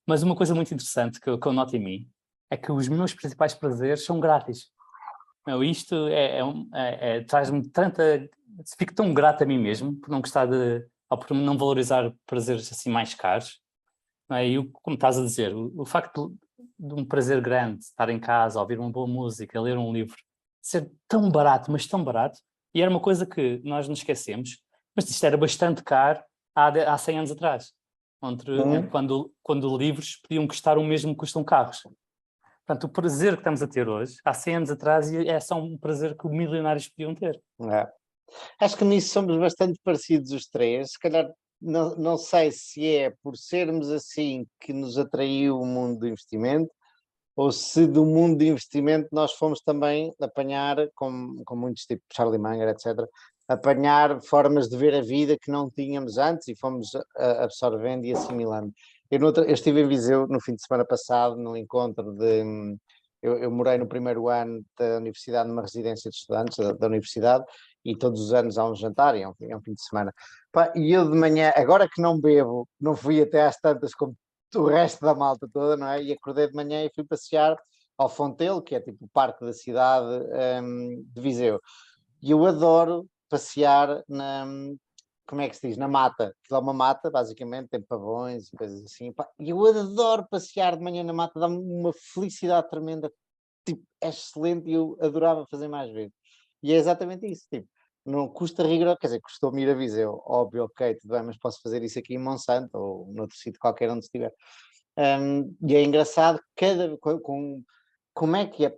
Mas uma coisa muito interessante que eu noto em mim é que os meus principais prazeres são grátis. Isto traz-me tanta... Fico tão grato a mim mesmo por não gostar ou por não valorizar prazeres assim mais caros. E como estás a dizer, o facto de um prazer grande estar em casa, ouvir uma boa música, ler um livro, ser tão barato, mas tão barato, e era uma coisa que nós nos esquecemos, mas isto era bastante caro há 100 anos atrás, quando livros podiam custar o mesmo que custam carros. Portanto, o prazer que estamos a ter hoje, há 100 anos atrás, é só um prazer que os milionários podiam ter. É. Acho que nisso somos bastante parecidos os três. Se calhar, não sei se é por sermos assim que nos atraiu o mundo do investimento, ou se do mundo de investimento nós fomos também apanhar, com muitos tipo Charlie Munger, etc., apanhar formas de ver a vida que não tínhamos antes e fomos absorvendo e assimilando. Eu estive em Viseu no fim de semana passado, num encontro de... Eu morei no primeiro ano da universidade, numa residência de estudantes da universidade, e todos os anos há um jantar, e é um fim de semana. E eu de manhã, agora que não bebo, não fui até às tantas como o resto da malta toda, não é? E acordei de manhã e fui passear ao Fontelo, que é tipo o parque da cidade de Viseu. E eu adoro passear como é que se diz? Na mata. Aquilo é uma mata, basicamente, tem pavões e coisas assim. E eu adoro passear de manhã na mata, dá-me uma felicidade tremenda. Tipo, é excelente e eu adorava fazer mais vezes. E é exatamente isso, tipo, não custa rigor, quer dizer, custou-me ir a Viseu, óbvio, ok, tudo bem, mas posso fazer isso aqui em Monsanto ou noutro sítio qualquer onde estiver. E é engraçado, como é que é,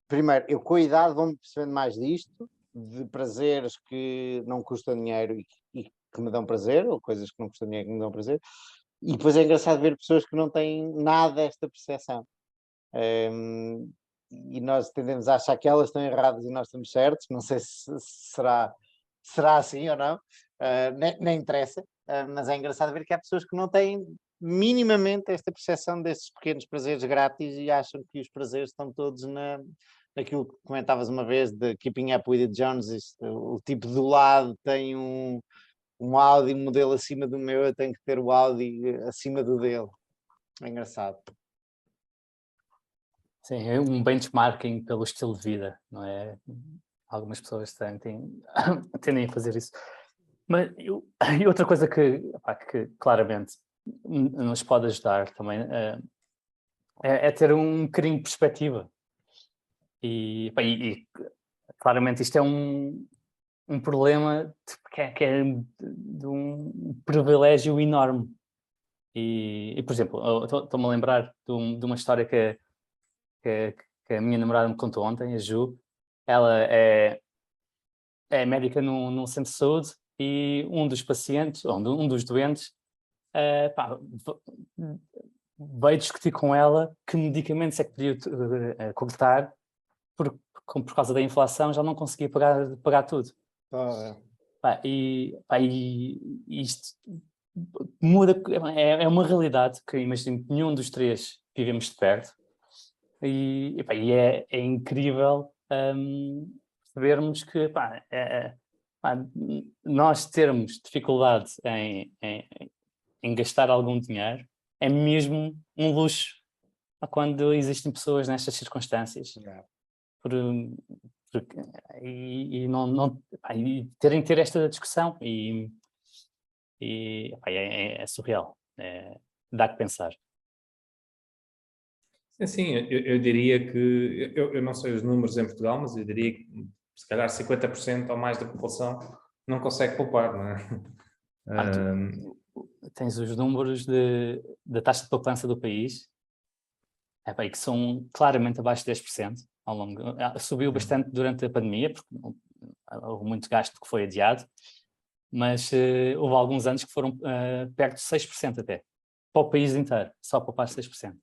primeiro, eu com a idade vou-me percebendo mais disto, de prazeres que não custam dinheiro e que me dão prazer, ou coisas que não custam dinheiro que me dão prazer, e depois é engraçado ver pessoas que não têm nada desta percepção. E nós tendemos a achar que elas estão erradas e nós estamos certos, não sei se será assim ou não, nem interessa, mas é engraçado ver que há pessoas que não têm minimamente esta percepção destes pequenos prazeres grátis e acham que os prazeres estão todos naquilo que comentavas uma vez de Keeping Up with the Joneses, o tipo do lado tem um Audi modelo acima do meu, eu tenho que ter o Audi acima do dele. É engraçado. Sim, é um benchmarking pelo estilo de vida, não é? Algumas pessoas tendem a fazer isso. Mas e outra coisa que claramente nos pode ajudar também é ter um bocadinho de perspectiva. E claramente isto é um problema que é de um privilégio enorme. E por exemplo, estou-me a lembrar de uma história que a minha namorada me contou ontem, a Ju. Ela é médica num centro de saúde e um dos pacientes, ou um dos doentes, veio discutir com ela que medicamentos é que podia cortar, por causa da inflação já não conseguia pagar tudo. E isto muda, é uma realidade que imagino que nenhum dos três vivemos de perto. E é incrível percebermos que nós termos dificuldade em gastar algum dinheiro é mesmo um luxo quando existem pessoas nestas circunstâncias. E terem que ter esta discussão é surreal, dá que pensar. Sim, eu diria que, eu não sei os números em Portugal, mas eu diria que se calhar 50% ou mais da população não consegue poupar, não é? Tens os números da taxa de poupança do país, que são claramente abaixo de 10% ao longo. Subiu bastante durante a pandemia, porque houve muito gasto que foi adiado, mas houve alguns anos que foram perto de 6% até, para o país inteiro, só poupar 6%.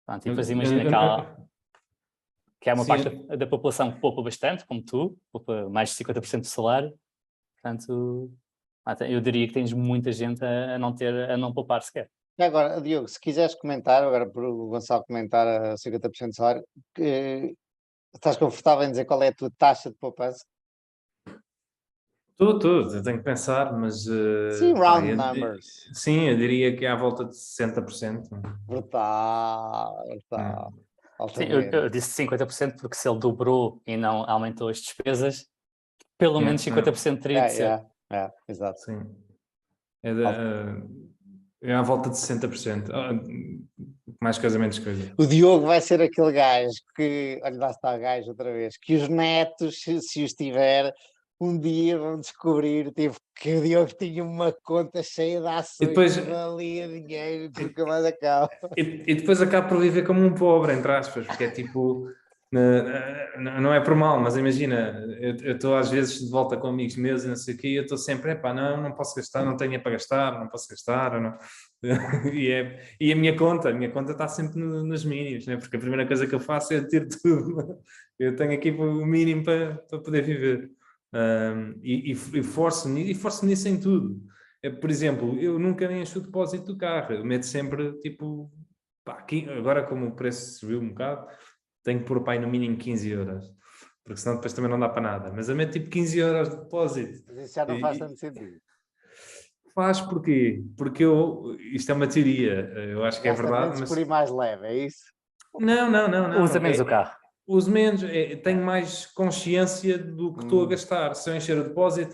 Pronto, e depois imagina que há uma parte da população que poupa bastante, como tu, poupa mais de 50% do salário. Portanto, eu diria que tens muita gente a não poupar sequer. E agora, Diogo, se quiseres comentar, agora por o Gonçalo comentar a 50% do salário, estás confortável em dizer qual é a tua taxa de poupança? Eu tenho que pensar, mas... Sim, round numbers. Sim, eu diria que é à volta de 60%. Brutal. Sim, eu disse 50% porque se ele dobrou e não aumentou as despesas, pelo menos 50% teria de ser. Exato. Sim. É à volta de 60%. Mais casamentos que coisa. O Diogo vai ser aquele gajo que, olha lá está o gajo outra vez, que os netos, se os tiver, um dia vão descobrir tipo, que o Diogo tinha uma conta cheia de E ações depois, que valia dinheiro que nunca mais acaba. e depois acabo por viver como um pobre, entre aspas, porque é tipo, não é por mal, mas imagina, eu estou às vezes de volta com amigos meus e não sei o quê, e eu estou sempre, epá, não posso gastar, não tenho para gastar, não posso gastar, ou não. E a minha conta está sempre nos mínimos, né? Porque a primeira coisa que eu faço é ter tudo. Eu tenho aqui o mínimo para poder viver. E forço-me nisso em tudo. Por exemplo, eu nunca nem encho o depósito do carro, eu meto sempre tipo, pá, aqui, agora como o preço subiu um bocado, tenho que pôr pá, aí no mínimo 15 euros, porque senão depois também não dá para nada, mas eu meto tipo 15 euros de depósito. Mas isso já não faz tanto sentido. Faz porquê? Porque isto é uma teoria, eu acho que é Gasta verdade, menos por mas ir mais leve, é isso? Usa menos o carro. Uso menos, tenho mais consciência do que estou a gastar. Se eu encher o depósito,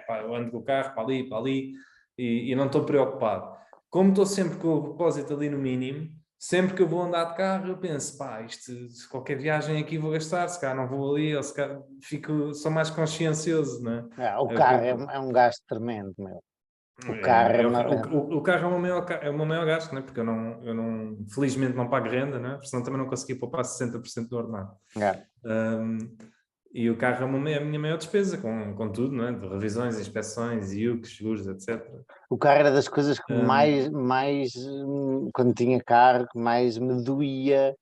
pá, eu ando com o carro para ali, e não estou preocupado. Como estou sempre com o depósito ali no mínimo, sempre que eu vou andar de carro, eu penso, pá, isto, se qualquer viagem aqui vou gastar, se calhar não vou ali, ou se calhar sou mais consciencioso, não Ah, o é? carro é um gasto tremendo, meu. O carro é O carro é o meu maior gasto, né? Porque eu não, felizmente não pago renda, né? Porque senão também não consegui poupar 60% do ordenado. é. E o carro é a minha maior despesa, com tudo, né? De revisões, inspeções, IUCs, seguros, etc. O carro era das coisas que mais quando tinha carro, que mais me doía.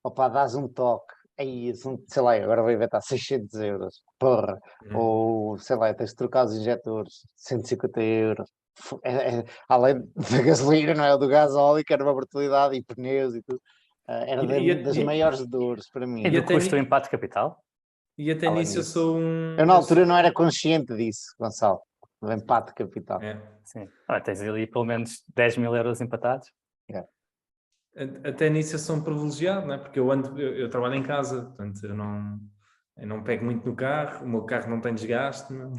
Opa, dás um toque. Aí, sei lá, agora vai inventar 600 euros. Porra. Ou, sei lá, tens de trocar os injetores, 150 euros. Além da gasolina, não é? Do gás óleo, que era uma brutalidade, e pneus e tudo. Era das maiores dores para mim. E do custo do impacto de capital? E até Além nisso eu disso. sou Eu na altura não era consciente disso, Gonçalo, do empate capital. Sim. Tens ali pelo menos 10 mil euros empatados. Até nisso eu sou um privilegiado, não é? Porque eu trabalho em casa, portanto eu não pego muito no carro, o meu carro não tem desgaste. Não?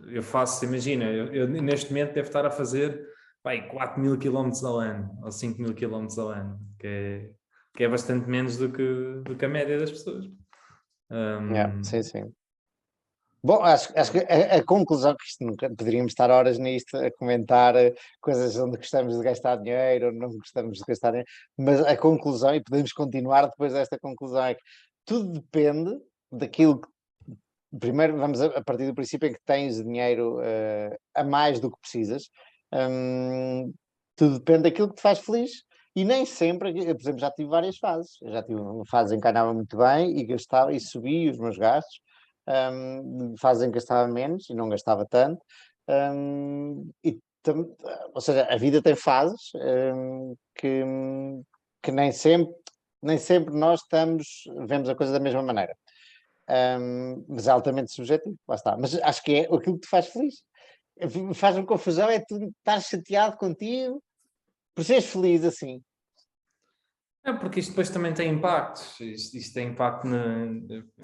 Eu faço, imagina, eu neste momento devo estar a fazer 4.000 km ao ano, ou 5.000 km ao ano, que é bastante menos do que a média das pessoas. Sim, sim. Bom, acho que a conclusão, que isto nunca poderíamos estar horas nisto a comentar coisas onde gostamos de gastar dinheiro ou não gostamos de gastar dinheiro, mas a conclusão, e podemos continuar depois desta conclusão, é que tudo depende daquilo que. Primeiro, vamos a partir do princípio em que tens dinheiro a mais do que precisas. Tudo depende daquilo que te faz feliz. E nem sempre, eu, por exemplo, já tive várias fases. Eu já tive uma fase em que ganhava muito bem e gastava e subia os meus gastos. Fases em que gastava menos e não gastava tanto. Ou seja, a vida tem fases que nem sempre nós vemos a coisa da mesma maneira. Mas é altamente subjetivo, lá está. Mas acho que é aquilo que te faz feliz. Faz-me confusão, é tu estar chateado contigo por seres feliz assim. É porque isto depois também tem impactos. Isto tem impacto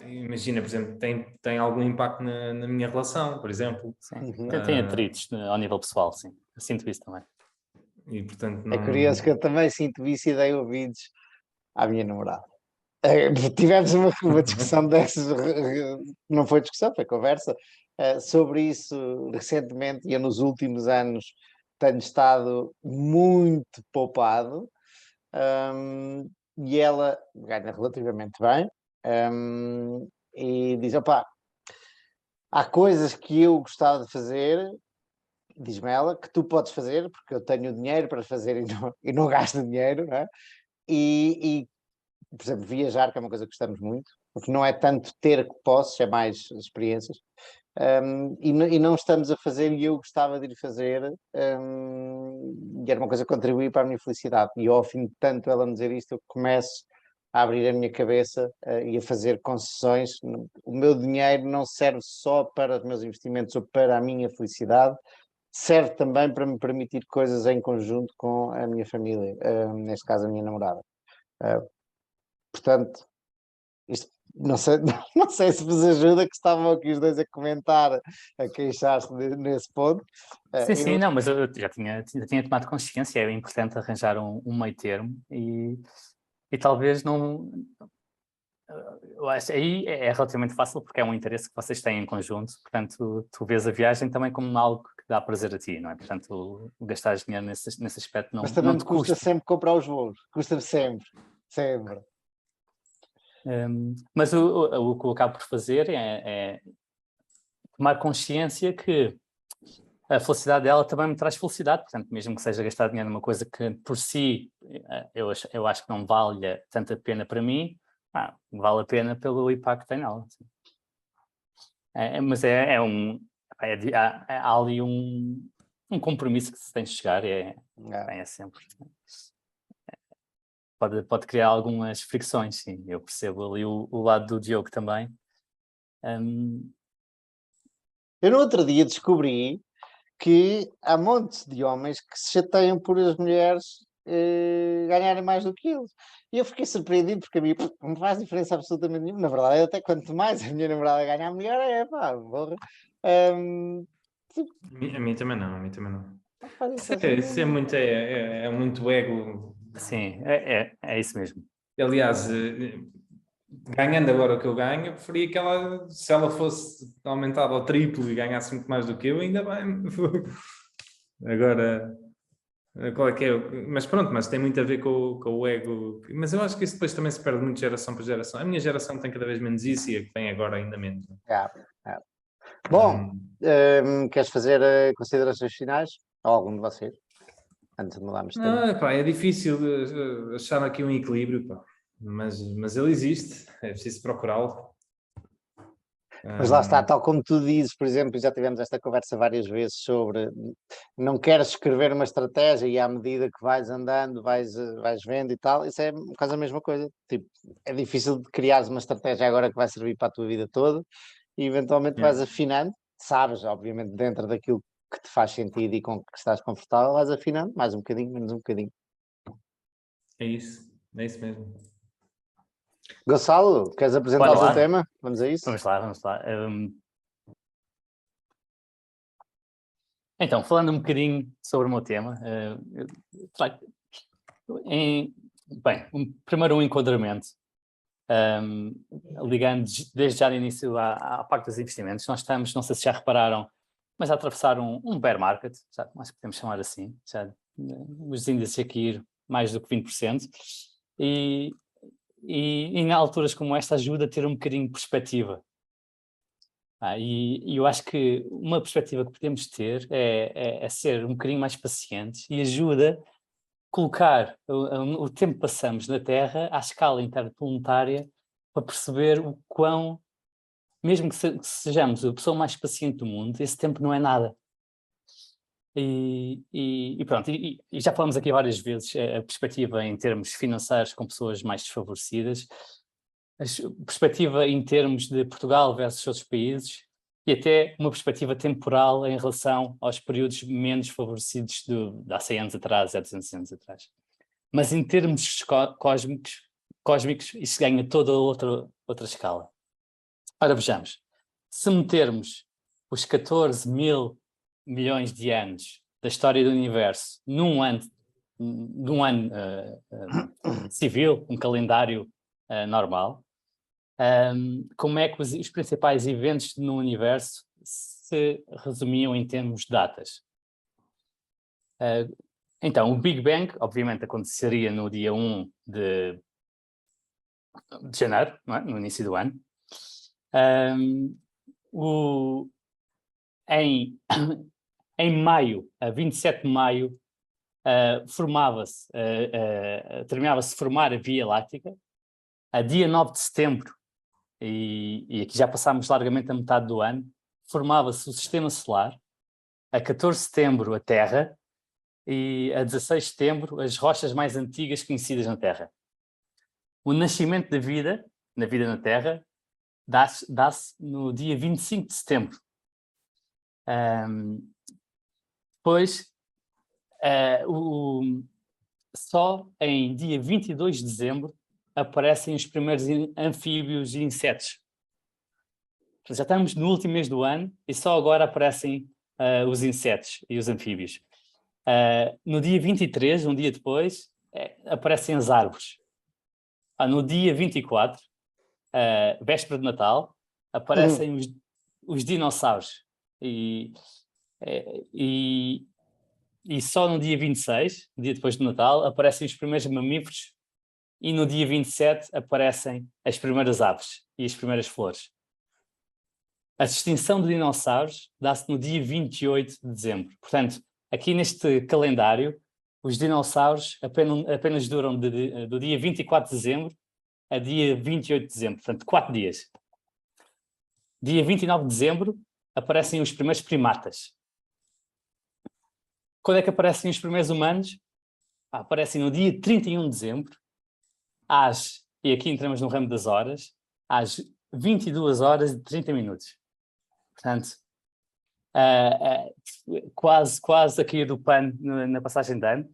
imagina, por exemplo, tem algum impacto na minha relação, por exemplo. Sim. Tem atritos ao nível pessoal, sim. Eu sinto isso também. E portanto É curioso que eu também sinto isso e dei ouvidos à minha namorada. Tivemos uma discussão dessas, não foi discussão, foi conversa, sobre isso recentemente, e eu nos últimos anos tenho estado muito poupado, e ela ganha relativamente bem, e diz, opá, há coisas que eu gostava de fazer, diz-me ela, que tu podes fazer, porque eu tenho dinheiro para fazer e não gasto dinheiro, não é? E, por exemplo, viajar, que é uma coisa que gostamos muito, porque não é tanto ter que posses, é mais experiências, e não estamos a fazer, e eu gostava de ir fazer, e era uma coisa que contribuía para a minha felicidade. E ao fim de tanto ela me dizer isto, eu começo a abrir a minha cabeça e a fazer concessões. O meu dinheiro não serve só para os meus investimentos ou para a minha felicidade, serve também para me permitir coisas em conjunto com a minha família, neste caso a minha namorada. Portanto, isto Não sei, não sei se vos ajuda, que estavam aqui os dois a comentar, a queixar-se nesse ponto. Sim, não, mas eu já tinha tomado consciência, é importante arranjar um meio termo e talvez não... Eu acho aí é relativamente fácil porque é um interesse que vocês têm em conjunto, portanto tu vês a viagem também como algo que dá prazer a ti, não é? Portanto gastar dinheiro nesse aspecto Mas não também me te custa custa. sempre comprar os voos, custa-me sempre, sempre. Mas o que eu acabo por fazer é tomar consciência que a felicidade dela também me traz felicidade, portanto, mesmo que seja gastar dinheiro numa coisa que por si eu acho que não valha tanto a pena para mim, vale a pena pelo impacto que tem nela. Mas há ali um compromisso que se tem de chegar, é sempre. Pode criar algumas fricções, sim, eu percebo ali o lado do Diogo também. Eu no outro dia descobri que há montes de homens que se chateiam por as mulheres ganharem mais do que eles. E eu fiquei surpreendido porque a mim não faz diferença absolutamente nenhuma. Na verdade, até quanto mais a minha namorada ganhar melhor é, pá, porra. A mim também não, a mim também não. Não faz diferença Isso é nenhuma. muito, é muito ego. Sim, é isso mesmo. Aliás, ganhando agora o que eu ganho, eu preferia que ela, se ela fosse aumentada ao triplo e ganhasse muito mais do que eu, ainda bem. Agora, qual é que é? Mas pronto, mas tem muito a ver com o ego. Mas eu acho que isso depois também se perde muito de geração para geração. A minha geração tem cada vez menos isso e a que tem agora ainda menos. Bom, queres fazer considerações finais? Ou algum de vocês? Antes de mudarmos de tema. Não, pá, é difícil achar aqui um equilíbrio, pá. Mas ele existe, é preciso procurá-lo. Mas lá está, tal como tu dizes, por exemplo, já tivemos esta conversa várias vezes sobre não queres escrever uma estratégia e à medida que vais andando, vais vendo e tal, isso é quase a mesma coisa. Tipo, é difícil de criares uma estratégia agora que vai servir para a tua vida toda e eventualmente vais afinando, sabes, obviamente, dentro daquilo que te faz sentido e com que estás confortável, vais afinando mais um bocadinho, menos um bocadinho. É isso mesmo. Gonçalo, queres apresentar Bora o teu lá. tema? Vamos a isso? Vamos lá. Então, falando um bocadinho sobre o meu tema, primeiro um enquadramento, ligando desde já no início à parte dos investimentos. Nós estamos, não sei se já repararam, mas a atravessar um bear market, já, mas podemos chamar assim, já, os índices aqui ir mais do que 20%, e em alturas como esta ajuda a ter um bocadinho de perspectiva. E eu acho que uma perspectiva que podemos ter é ser um bocadinho mais pacientes e ajuda a colocar o tempo que passamos na Terra à escala interplanetária para perceber o quão, mesmo que sejamos a pessoa mais paciente do mundo, esse tempo não é nada. E pronto, e já falamos aqui várias vezes a perspectiva em termos financeiros com pessoas mais desfavorecidas, a perspectiva em termos de Portugal versus outros países e até uma perspectiva temporal em relação aos períodos menos favorecidos de há 100 anos atrás, há 200 anos atrás. Mas em termos cósmicos isso ganha toda outra escala. Ora, vejamos, se metermos os 14 mil milhões de anos da história do universo num ano civil, um calendário normal, como é que os principais eventos no universo se resumiam em termos de datas? Então, o Big Bang, obviamente, aconteceria no dia 1 de janeiro, não é? No início do ano. Em maio, a 27 de maio, terminava-se formar a Via Láctea. A dia 9 de setembro, e aqui já passámos largamente a metade do ano, formava-se o Sistema Solar. A 14 de setembro, a Terra. E a 16 de setembro, as rochas mais antigas conhecidas na Terra. O nascimento da vida, na vida na Terra, dá-se no dia 25 de setembro. Depois, só em dia 22 de dezembro aparecem os primeiros anfíbios e insetos. Já estamos no último mês do ano e só agora aparecem os insetos e os anfíbios. No dia 23, um dia depois, aparecem as árvores. No dia 24, véspera de Natal, aparecem os dinossauros. E só no dia 26, dia depois do Natal, aparecem os primeiros mamíferos e no dia 27 aparecem as primeiras aves e as primeiras flores. A extinção de dinossauros dá-se no dia 28 de dezembro. Portanto, aqui neste calendário, os dinossauros apenas duram do dia 24 de dezembro a dia 28 de dezembro. Portanto, 4 dias. Dia 29 de dezembro aparecem os primeiros primatas. Quando é que aparecem os primeiros humanos? Aparecem no dia 31 de dezembro, e aqui entramos no ramo das horas, às 22 horas e 30 minutos. Portanto, quase a cair do pano na passagem de ano.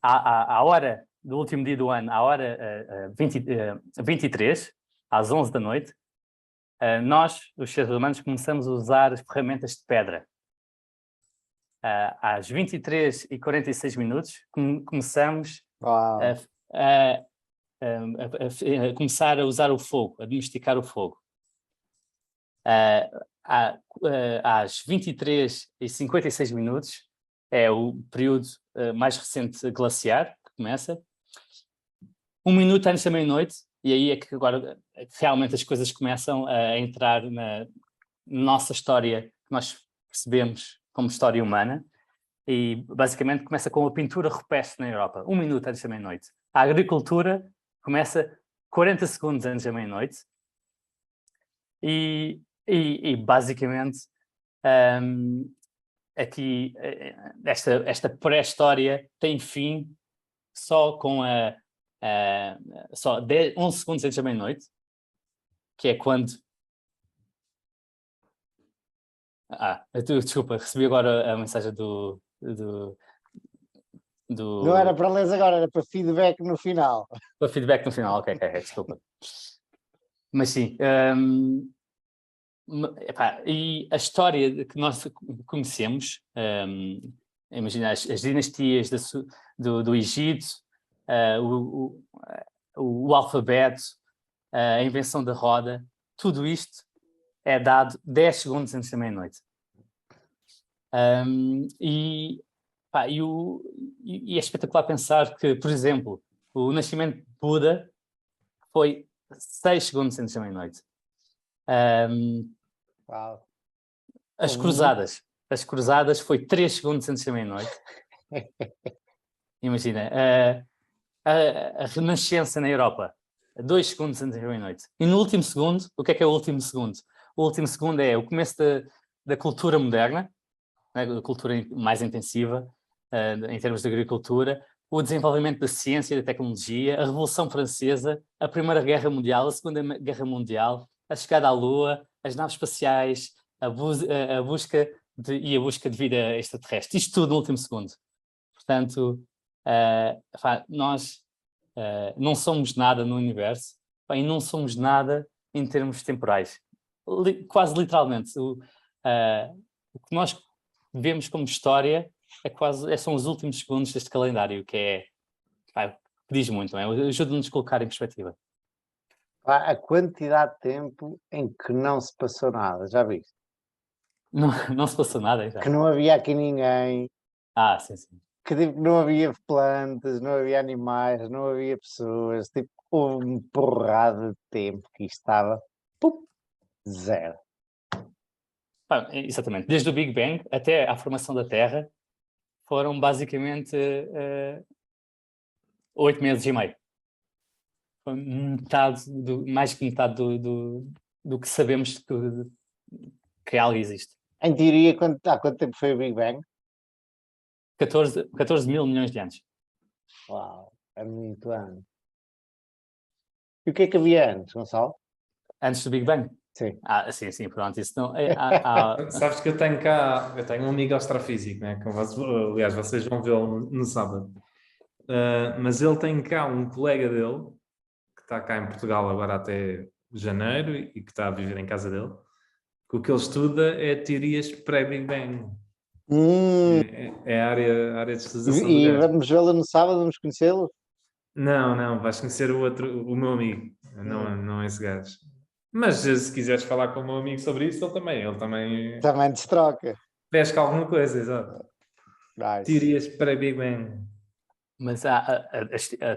À hora do último dia do ano, à hora 23, às 11 da noite, nós, os seres humanos, começamos a usar as ferramentas de pedra. Às 23h46 minutos, começamos a começar a usar o fogo, a domesticar o fogo. Às 23h56 minutos, é o período mais recente glaciar, que começa. 1 minuto antes da meia-noite, e aí é que agora realmente as coisas começam a entrar na nossa história, que nós percebemos como história humana, e basicamente começa com a pintura rupestre na Europa, 1 minuto antes da meia-noite. A agricultura começa 40 segundos antes da meia-noite, e basicamente aqui esta pré-história tem fim só com 11 segundos antes da meia-noite, que é quando... desculpa, recebi agora a mensagem do... Não era para ler agora, era para feedback no final. Para feedback no final, ok, desculpa. Mas sim, e a história que nós conhecemos, imagina as dinastias do Egito, o alfabeto, a invenção da roda, tudo isto é dado 10 segundos antes da meia-noite. E é espetacular pensar que, por exemplo, o nascimento de Buda foi 6 segundos antes da meia-noite. As cruzadas foi 3 segundos antes da meia-noite. Imagina, a Renascença na Europa, 2 segundos antes da meia-noite. E no último segundo, o que é o último segundo? O último segundo é o começo da cultura moderna, né, a cultura mais intensiva, em termos de agricultura, o desenvolvimento da ciência e da tecnologia, a Revolução Francesa, a Primeira Guerra Mundial, a Segunda Guerra Mundial, a chegada à Lua, as naves espaciais, a busca de vida extraterrestre. Isto tudo no último segundo. Portanto, nós não somos nada no universo e não somos nada em termos temporais. Quase literalmente. O que nós vemos como história são os últimos segundos deste calendário, que diz muito, não é? Ajuda-nos a colocar em perspectiva. A quantidade de tempo em que não se passou nada, já viste? Não se passou nada, já. Que não havia aqui ninguém. Sim, sim. Que tipo, não havia plantas, não havia animais, não havia pessoas. Tipo, houve uma porrada de tempo que estava zero. Exatamente. Desde o Big Bang até à formação da Terra foram basicamente 8 meses e meio. Foi mais que metade do que sabemos que algo existe. Em teoria, há quanto tempo foi o Big Bang? 14 mil milhões de anos. Uau, é muito ano. E o que é que havia antes, Gonçalo? Antes do Big Bang? Sim. Sim, pronto. Isso não, Sabes que eu tenho um amigo astrofísico, né? Aliás, vocês vão vê-lo no sábado. mas ele tem cá um colega dele, que está cá em Portugal agora até janeiro e que está a viver em casa dele, que o que ele estuda é teorias pré-Big Bang. É a área de estudação do E gajo. vamos vê-lo no sábado, vamos conhecê-lo? Não, vais conhecer o meu amigo, não esse gajo. Mas se quiseres falar com o meu amigo sobre isso, ele também Também destroca. pesca alguma coisa, exato. Nice. Teorias para Big Bang. Mas a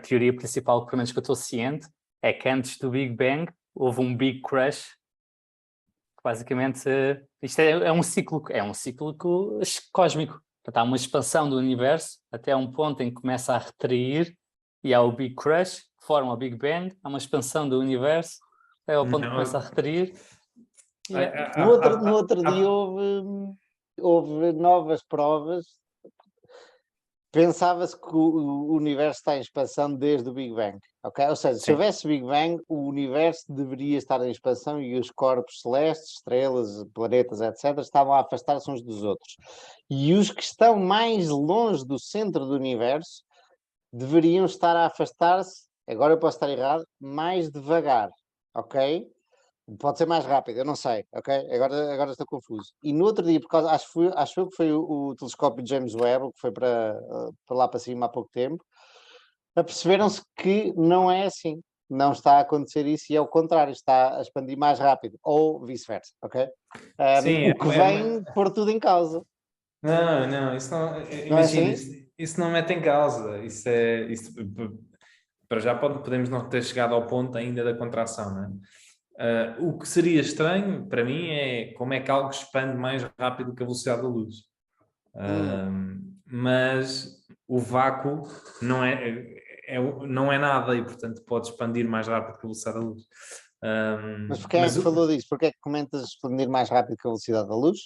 teoria principal, pelo menos que eu estou ciente, é que antes do Big Bang houve um Big Crash, que basicamente isto é um ciclo cósmico. Portanto, há uma expansão do universo até um ponto em que começa a retrair e há o Big Crash, que forma o Big Bang, há uma expansão do universo até ao ponto que começa a retrair. No outro dia houve novas provas. Pensava-se que o universo está em expansão desde o Big Bang, ok? Ou seja, se houvesse Big Bang, o universo deveria estar em expansão e os corpos celestes, estrelas, planetas, etc., estavam a afastar-se uns dos outros. E os que estão mais longe do centro do universo deveriam estar a afastar-se, agora eu posso estar errado, mais devagar, ok? Pode ser mais rápido, eu não sei, ok? Agora estou confuso. E no outro dia, por causa, acho que foi o telescópio James Webb, que foi para lá para cima há pouco tempo, aperceberam-se que não é assim. Não está a acontecer isso e é o contrário, está a expandir mais rápido, ou vice-versa, ok? Sim, o que vem pôr tudo em causa. Não, isso não. Imagina, isso não mete em causa. Isso para já podemos não ter chegado ao ponto ainda da contração, não é? O que seria estranho para mim é como é que algo expande mais rápido que a velocidade da luz. Mas o vácuo não é nada e, portanto, pode expandir mais rápido que a velocidade da luz. Mas porquê é que falou disso? Porquê é que comentas expandir mais rápido que a velocidade da luz?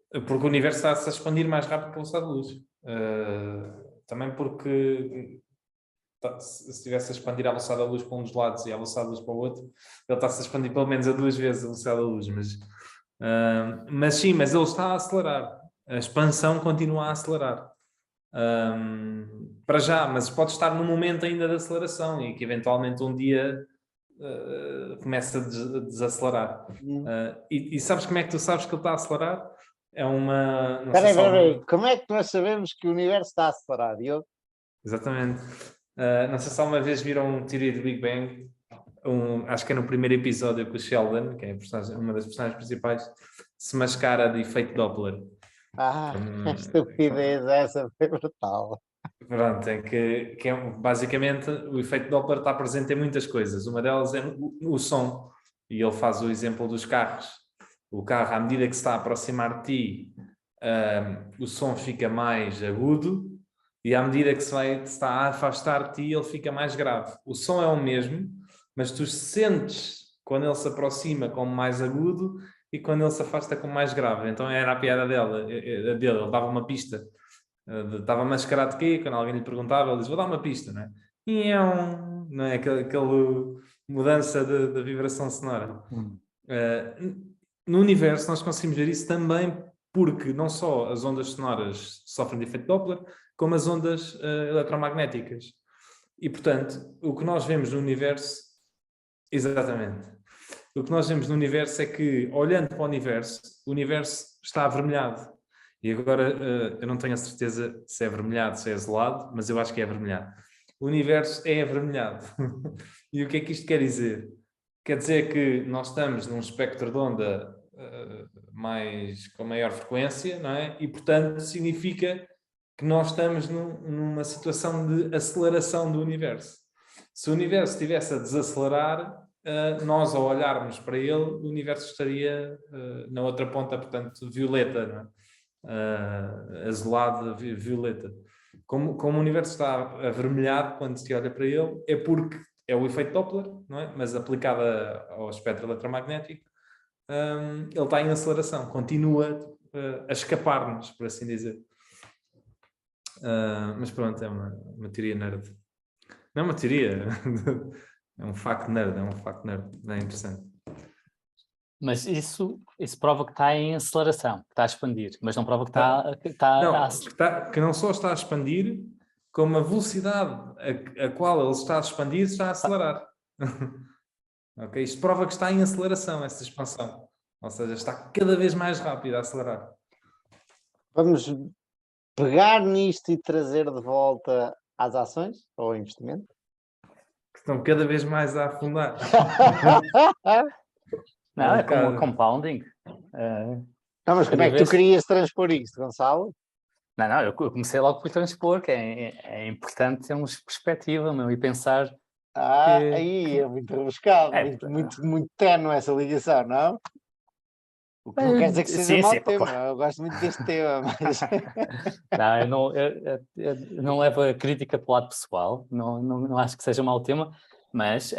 Porque o universo está-se a expandir mais rápido que a velocidade da luz. Também porque se estivesse a expandir a velocidade da luz para um dos lados e a velocidade da luz para o outro, ele está-se a expandir pelo menos a 2 vezes a velocidade da luz. Mas sim, mas ele está a acelerar. A expansão continua a acelerar. Para já, mas pode estar no momento ainda de aceleração e que eventualmente um dia começa a desacelerar. E sabes como é que tu sabes que ele está a acelerar? É uma... Espera aí, como é que nós sabemos que o universo está a acelerar, Diogo? Exatamente. Não sei se alguma vez viram teoria do Big Bang, acho que é no primeiro episódio que o Sheldon, que é uma das personagens principais, se mascara de efeito Doppler. A estupidez essa foi brutal. Pronto, que é basicamente o efeito Doppler está presente em muitas coisas. Uma delas é o som, e ele faz o exemplo dos carros. O carro, à medida que se está a aproximar de ti, o som fica mais agudo, e à medida que se está a afastar de ti, ele fica mais grave. O som é o mesmo, mas tu sentes quando ele se aproxima como mais agudo e quando ele se afasta como mais grave. Então era a piada dele, ele dava uma pista. Estava mascarado de quê? Quando alguém lhe perguntava, ele dizia, vou dar uma pista, não é? E não é aquela mudança de vibração sonora. No universo nós conseguimos ver isso também porque não só as ondas sonoras sofrem de efeito Doppler, como as ondas eletromagnéticas. E, portanto, o que nós vemos no universo... Exatamente. O que nós vemos no universo é que, olhando para o universo está avermelhado. E agora eu não tenho a certeza se é avermelhado, se é azulado, mas eu acho que é avermelhado. O universo é avermelhado. E o que é que isto quer dizer? Quer dizer que nós estamos num espectro de onda com maior frequência, não é? E, portanto, significa que nós estamos numa situação de aceleração do universo. Se o universo estivesse a desacelerar, nós, ao olharmos para ele, o universo estaria na outra ponta, portanto, violeta, não é? Azulado, violeta. Como o universo está avermelhado quando se olha para ele, é porque é o efeito Doppler, não é? Mas aplicado ao espectro eletromagnético, ele está em aceleração, continua a escapar-nos, por assim dizer. Mas pronto, é uma teoria nerd. Não é uma teoria, é um facto nerd, é interessante. Mas isso prova que está em aceleração, que está a expandir, mas não prova que que não só está a expandir, como a velocidade a qual ele está a expandir está a acelerar. Ok? Isto prova que está em aceleração, essa expansão. Ou seja, está cada vez mais rápido a acelerar. Vamos pegar nisto e trazer de volta às ações ou ao investimento? Que estão cada vez mais a afundar. Não, é como compounding. Não, mas como é que tu querias transpor isto, Gonçalo? Não, eu comecei logo por transpor, que é importante termos perspectiva, meu, e pensar. Aí é muito rebuscado, muito ténue essa ligação, não? O que não quer dizer que seja um mau tema, eu gosto muito deste tema, mas... Não, eu não levo a crítica para o lado pessoal, não acho que seja um mau tema, mas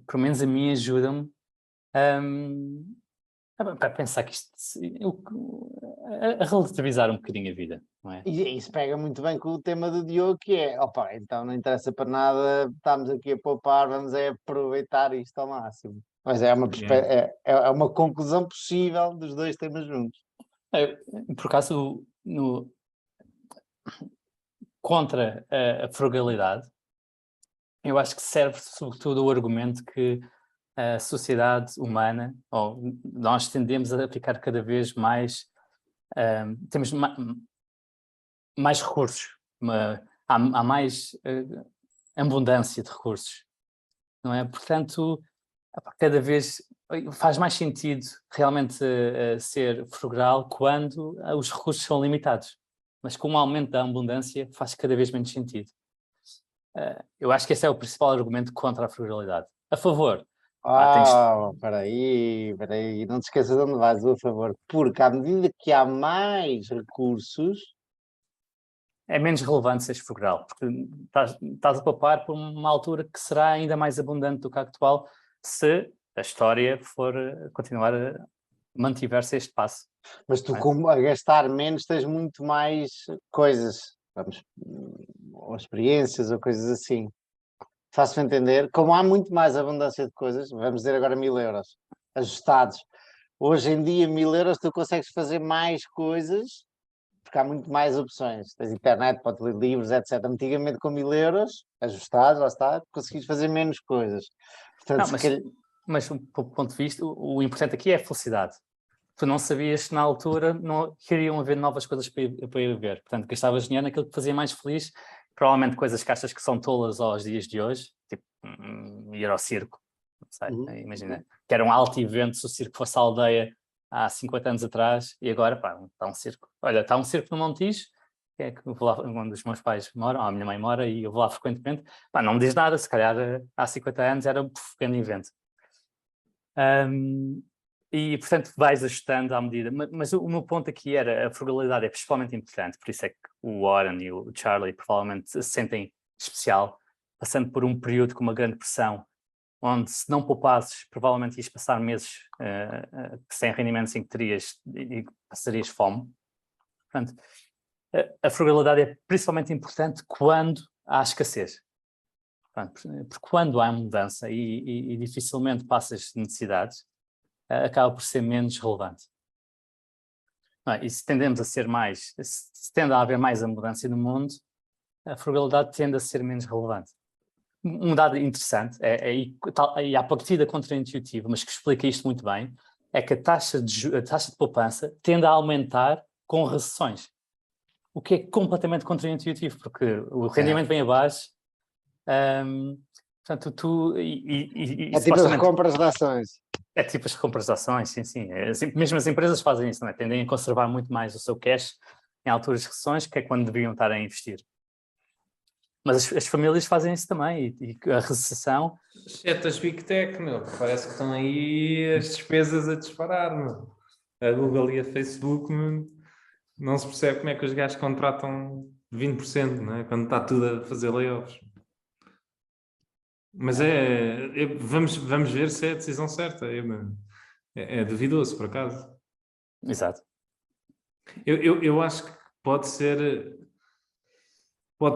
pelo menos a mim ajuda-me a pensar que isto, a relativizar um bocadinho a vida, não é? E isso pega muito bem com o tema do Diogo, que é, então não interessa para nada, estamos aqui a poupar, vamos aproveitar isto ao máximo. Mas é uma conclusão possível dos dois temas juntos. Por acaso, contra a frugalidade, eu acho que serve sobretudo o argumento que a sociedade humana, ou nós tendemos a ficar cada vez mais, temos mais recursos, há mais abundância de recursos, não é? Portanto, cada vez faz mais sentido realmente ser frugal quando os recursos são limitados, mas com o aumento da abundância faz cada vez menos sentido. Eu acho que esse é o principal argumento contra a frugalidade. A favor... Espera aí, não te esqueças de onde vais, a favor, porque à medida que há mais recursos... É menos relevante seres frugal, porque estás a poupar por uma altura que será ainda mais abundante do que a atual, se a história for continuar a mantiver-se este passo. Mas tu, como a gastar menos, tens muito mais coisas, ou experiências, ou coisas assim. Faço-me entender, como há muito mais abundância de coisas, vamos dizer agora 1000 euros, ajustados. Hoje em dia, 1000 euros, tu consegues fazer mais coisas, porque há muito mais opções. Tens internet, podes ler livros, etc. Antigamente, com 1000 euros, ajustados, lá está, conseguis fazer menos coisas. Portanto, mas do ponto de vista, o importante aqui é a felicidade. Tu não sabias que na altura não queriam haver novas coisas para ir ver. Portanto, gastavas dinheiro naquilo que te fazia mais feliz. Provavelmente coisas que achas que são tolas aos dias de hoje, tipo ir ao circo, não sei, imagina, que era um alto evento se o circo fosse a aldeia há 50 anos atrás, e agora, está um circo. Olha, está um circo no Montijo, que é que eu vou lá, onde os meus pais moram, a minha mãe mora, e eu vou lá frequentemente. Não me diz nada, se calhar há 50 anos era um pequeno evento. E, portanto, vais ajustando à medida. Mas o meu ponto aqui era, a frugalidade é principalmente importante, por isso é que o Warren e o Charlie provavelmente se sentem especial, passando por um período com uma grande pressão, onde se não poupasses, provavelmente ias passar meses sem rendimentos em que terias e passarias fome. Portanto, a frugalidade é principalmente importante quando há escassez. Portanto, porque quando há mudança e dificilmente passas necessidades, acaba por ser menos relevante. E se tendemos a ser mais, se tende a haver mais abundância no mundo, a frugalidade tende a ser menos relevante. Um dado interessante, e à partida contraintuitivo, mas que explica isto muito bem, é que a taxa de poupança tende a aumentar com recessões. O que é completamente contraintuitivo, porque o rendimento vem abaixo. Portanto, é tipo as compras de ações. É tipo as recompras de ações, sim. Mesmo as empresas fazem isso, não é? Tendem a conservar muito mais o seu cash em alturas de recessões, que é quando deviam estar a investir. Mas as famílias fazem isso também, e a recessão... Exceto as Big Tech, parece que estão aí as despesas a disparar, A Google e a Facebook, não se percebe como é que os gajos contratam 20%, não é? Quando está tudo a fazer layoffs. Mas vamos ver se é a decisão certa. É duvidoso, por acaso. Exato. Eu acho que pode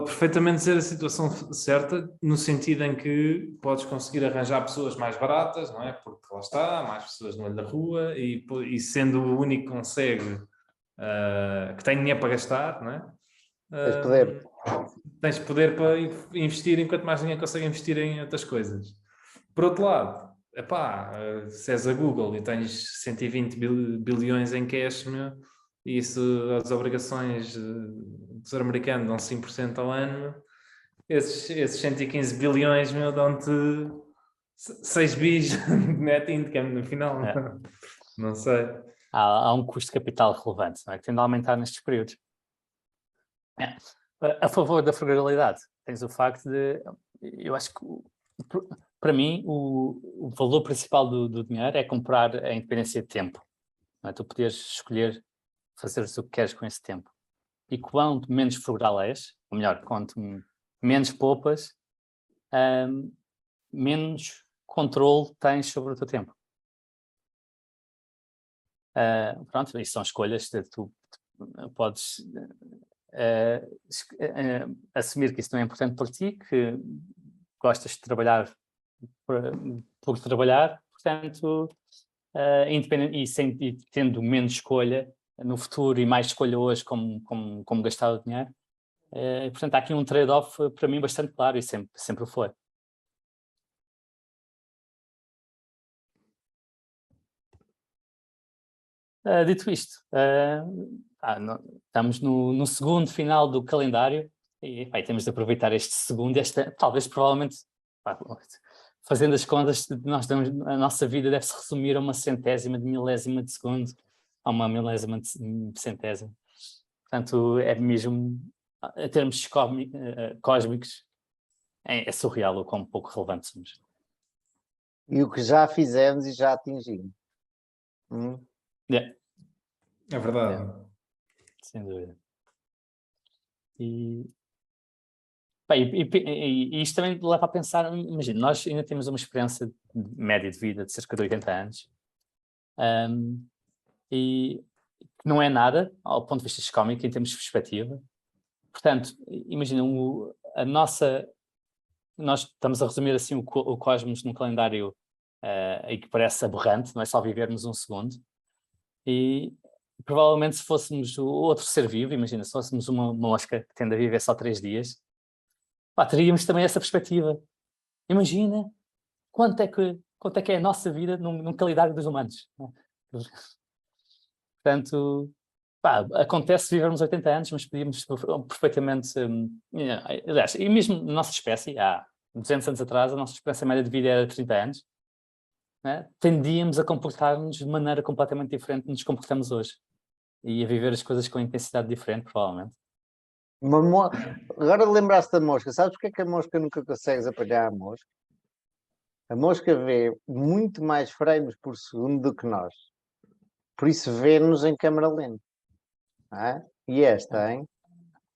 perfeitamente ser a situação certa, no sentido em que podes conseguir arranjar pessoas mais baratas, não é? Porque lá está, mais pessoas no olho da rua, e sendo o único que consegue, que tem dinheiro para gastar, não é? Tens poder. Tens poder para investir enquanto mais ninguém consegue investir em outras coisas. Por outro lado, epá, se és a Google e tens 120 bilhões em cash, meu, e isso, as obrigações do Tesouro Americano dão 5% ao ano, esses 115 bilhões, meu, dão-te 6 bis de net income no final. Não sei. Há um custo de capital relevante, não é? Que tende a aumentar nestes períodos. A favor da frugalidade, tens o facto de... Eu acho que, para mim, o valor principal do dinheiro é comprar a independência de tempo. Não é? Tu poderes escolher fazer o que queres com esse tempo. E quanto menos frugal és, ou melhor, quanto menos poupas, menos controle tens sobre o teu tempo. Pronto, isso são escolhas que tu podes assumir que isso não é importante para ti, que gostas de trabalhar por trabalhar, portanto, independente, e tendo menos escolha no futuro e mais escolha hoje como gastar o dinheiro, portanto, há aqui um trade-off para mim bastante claro e sempre foi. Dito isto, estamos no segundo final do calendário e temos de aproveitar este segundo, talvez provavelmente, fazendo as contas, a nossa vida deve-se resumir a uma centésima de milésima de segundo, a uma milésima de centésima. Portanto, é mesmo, em termos cósmicos, é surreal o quão pouco relevante somos. E o que já fizemos e já atingimos. É verdade. Sem dúvida. E isto também leva a pensar, imagina, nós ainda temos uma experiência média de vida de cerca de 80 anos e não é nada ao ponto de vista cósmico em termos de perspectiva. Portanto, imagina, nós estamos a resumir assim o cosmos num calendário e que parece aberrante, não é só vivermos um segundo. E provavelmente se fôssemos outro ser vivo, imagina, se fôssemos uma mosca que tende a viver só 3 dias, teríamos também essa perspectiva. Imagina quanto é que é a nossa vida num calendário dos humanos. Portanto, acontece vivermos 80 anos, mas podíamos perfeitamente... aliás, e mesmo na nossa espécie, há 200 anos atrás, a nossa experiência média de vida era 30 anos. Né? Tendíamos a comportar-nos de maneira completamente diferente do que nos comportamos hoje. E a viver as coisas com intensidade diferente, provavelmente. Agora lembraste da mosca. Sabes porque é que a mosca nunca consegues apanhar a mosca? A mosca vê muito mais frames por segundo do que nós. Por isso vê-nos em câmara lenta. E esta, hein?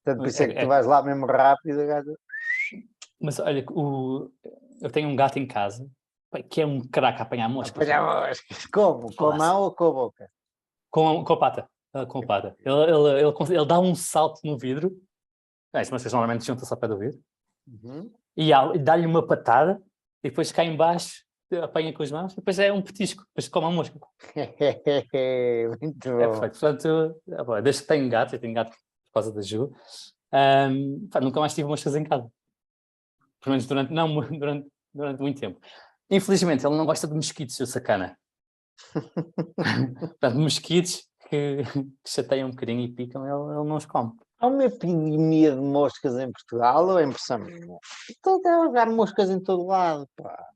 Portanto, por isso é que tu vais lá mesmo rápido. Mas olha, eu tenho um gato em casa que é um craque a apanhar moscas. Apanhar moscas. Como? Com a mão ou com a boca? Com a pata. Com a pata. Ele dá um salto no vidro. As moscas normalmente juntam-se ao pé do vidro. E dá-lhe uma patada e depois cá em baixo apanha com as mãos e depois é um petisco. Depois come a mosca. Muito bom. É perfeito. Portanto, desde que tenho gato, eu tenho gato por causa da Ju, nunca mais tive moscas em casa. Pelo menos durante muito tempo. Infelizmente, ele não gosta de mosquitos, seu sacana. Portanto, mosquitos que chateiam um bocadinho e picam, ele não os come. Há uma epidemia de moscas em Portugal ou é impressão minha? Estou a haver moscas em todo lado, pá.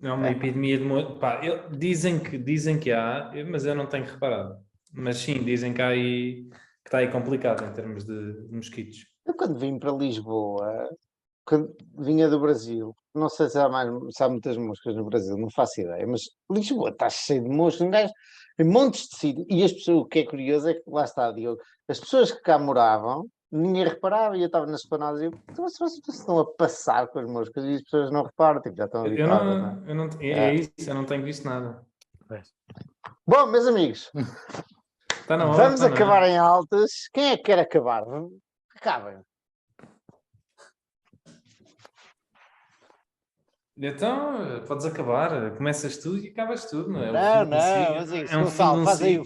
É uma epidemia de moscas. Dizem que há, mas eu não tenho reparado. Mas sim, dizem que há aí, que está aí complicado em termos de mosquitos. Eu quando vim para Lisboa, quando vinha do Brasil, não sei se há muitas moscas no Brasil, não faço ideia, mas Lisboa está cheio de moscas, em montes de sítios, e as pessoas, o que é curioso é que, lá está, Diogo, as pessoas que cá moravam, ninguém reparava, e eu estava nas esplanadas e eu, vocês estão a passar com as moscas e as pessoas não reparam, tipo, já estão habituadas. É isso, eu não tenho visto nada. Bom, meus amigos, está na hora, vamos acabar em altas. Quem é que quer acabar? Acabem. Então, podes acabar, começas tu e acabas tudo, não é? Não, mas isso, Gonçalo, faz aí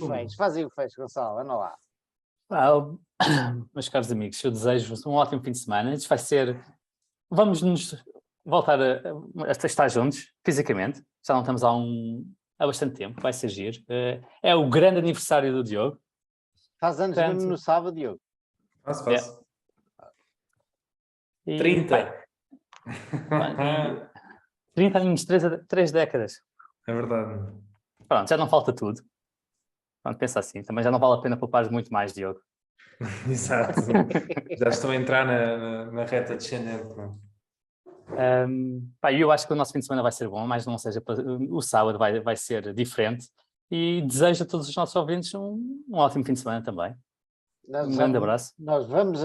o fecho, Gonçalo, anda lá. meus caros amigos, eu desejo-vos um ótimo fim de semana. Isto vai ser... Vamos nos voltar a estar juntos, fisicamente. Já não estamos há bastante tempo, vai ser giro. É o grande aniversário do Diogo. Faz anos mesmo no sábado, Diogo. Faço. E, 30. 30 anos, 3 décadas. É verdade. Pronto, já não falta tudo. Pronto, pensa assim, também já não vale a pena poupar muito mais, Diogo. Exato. Já estou a entrar na reta descendente. Eu acho que o nosso fim de semana vai ser bom, mas não seja o sábado vai ser diferente. E desejo a todos os nossos ouvintes um ótimo fim de semana também. Grande abraço. Nós vamos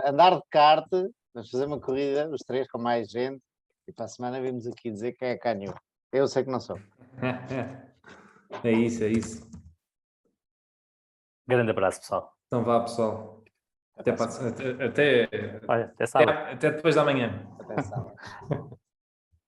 andar de kart, vamos fazer uma corrida, os três, com mais gente, e para a semana vimos aqui dizer quem é canho. Eu sei que não sou. É isso. Grande abraço, pessoal. Então vá, pessoal. Até sábado. depois da manhã. Até sábado.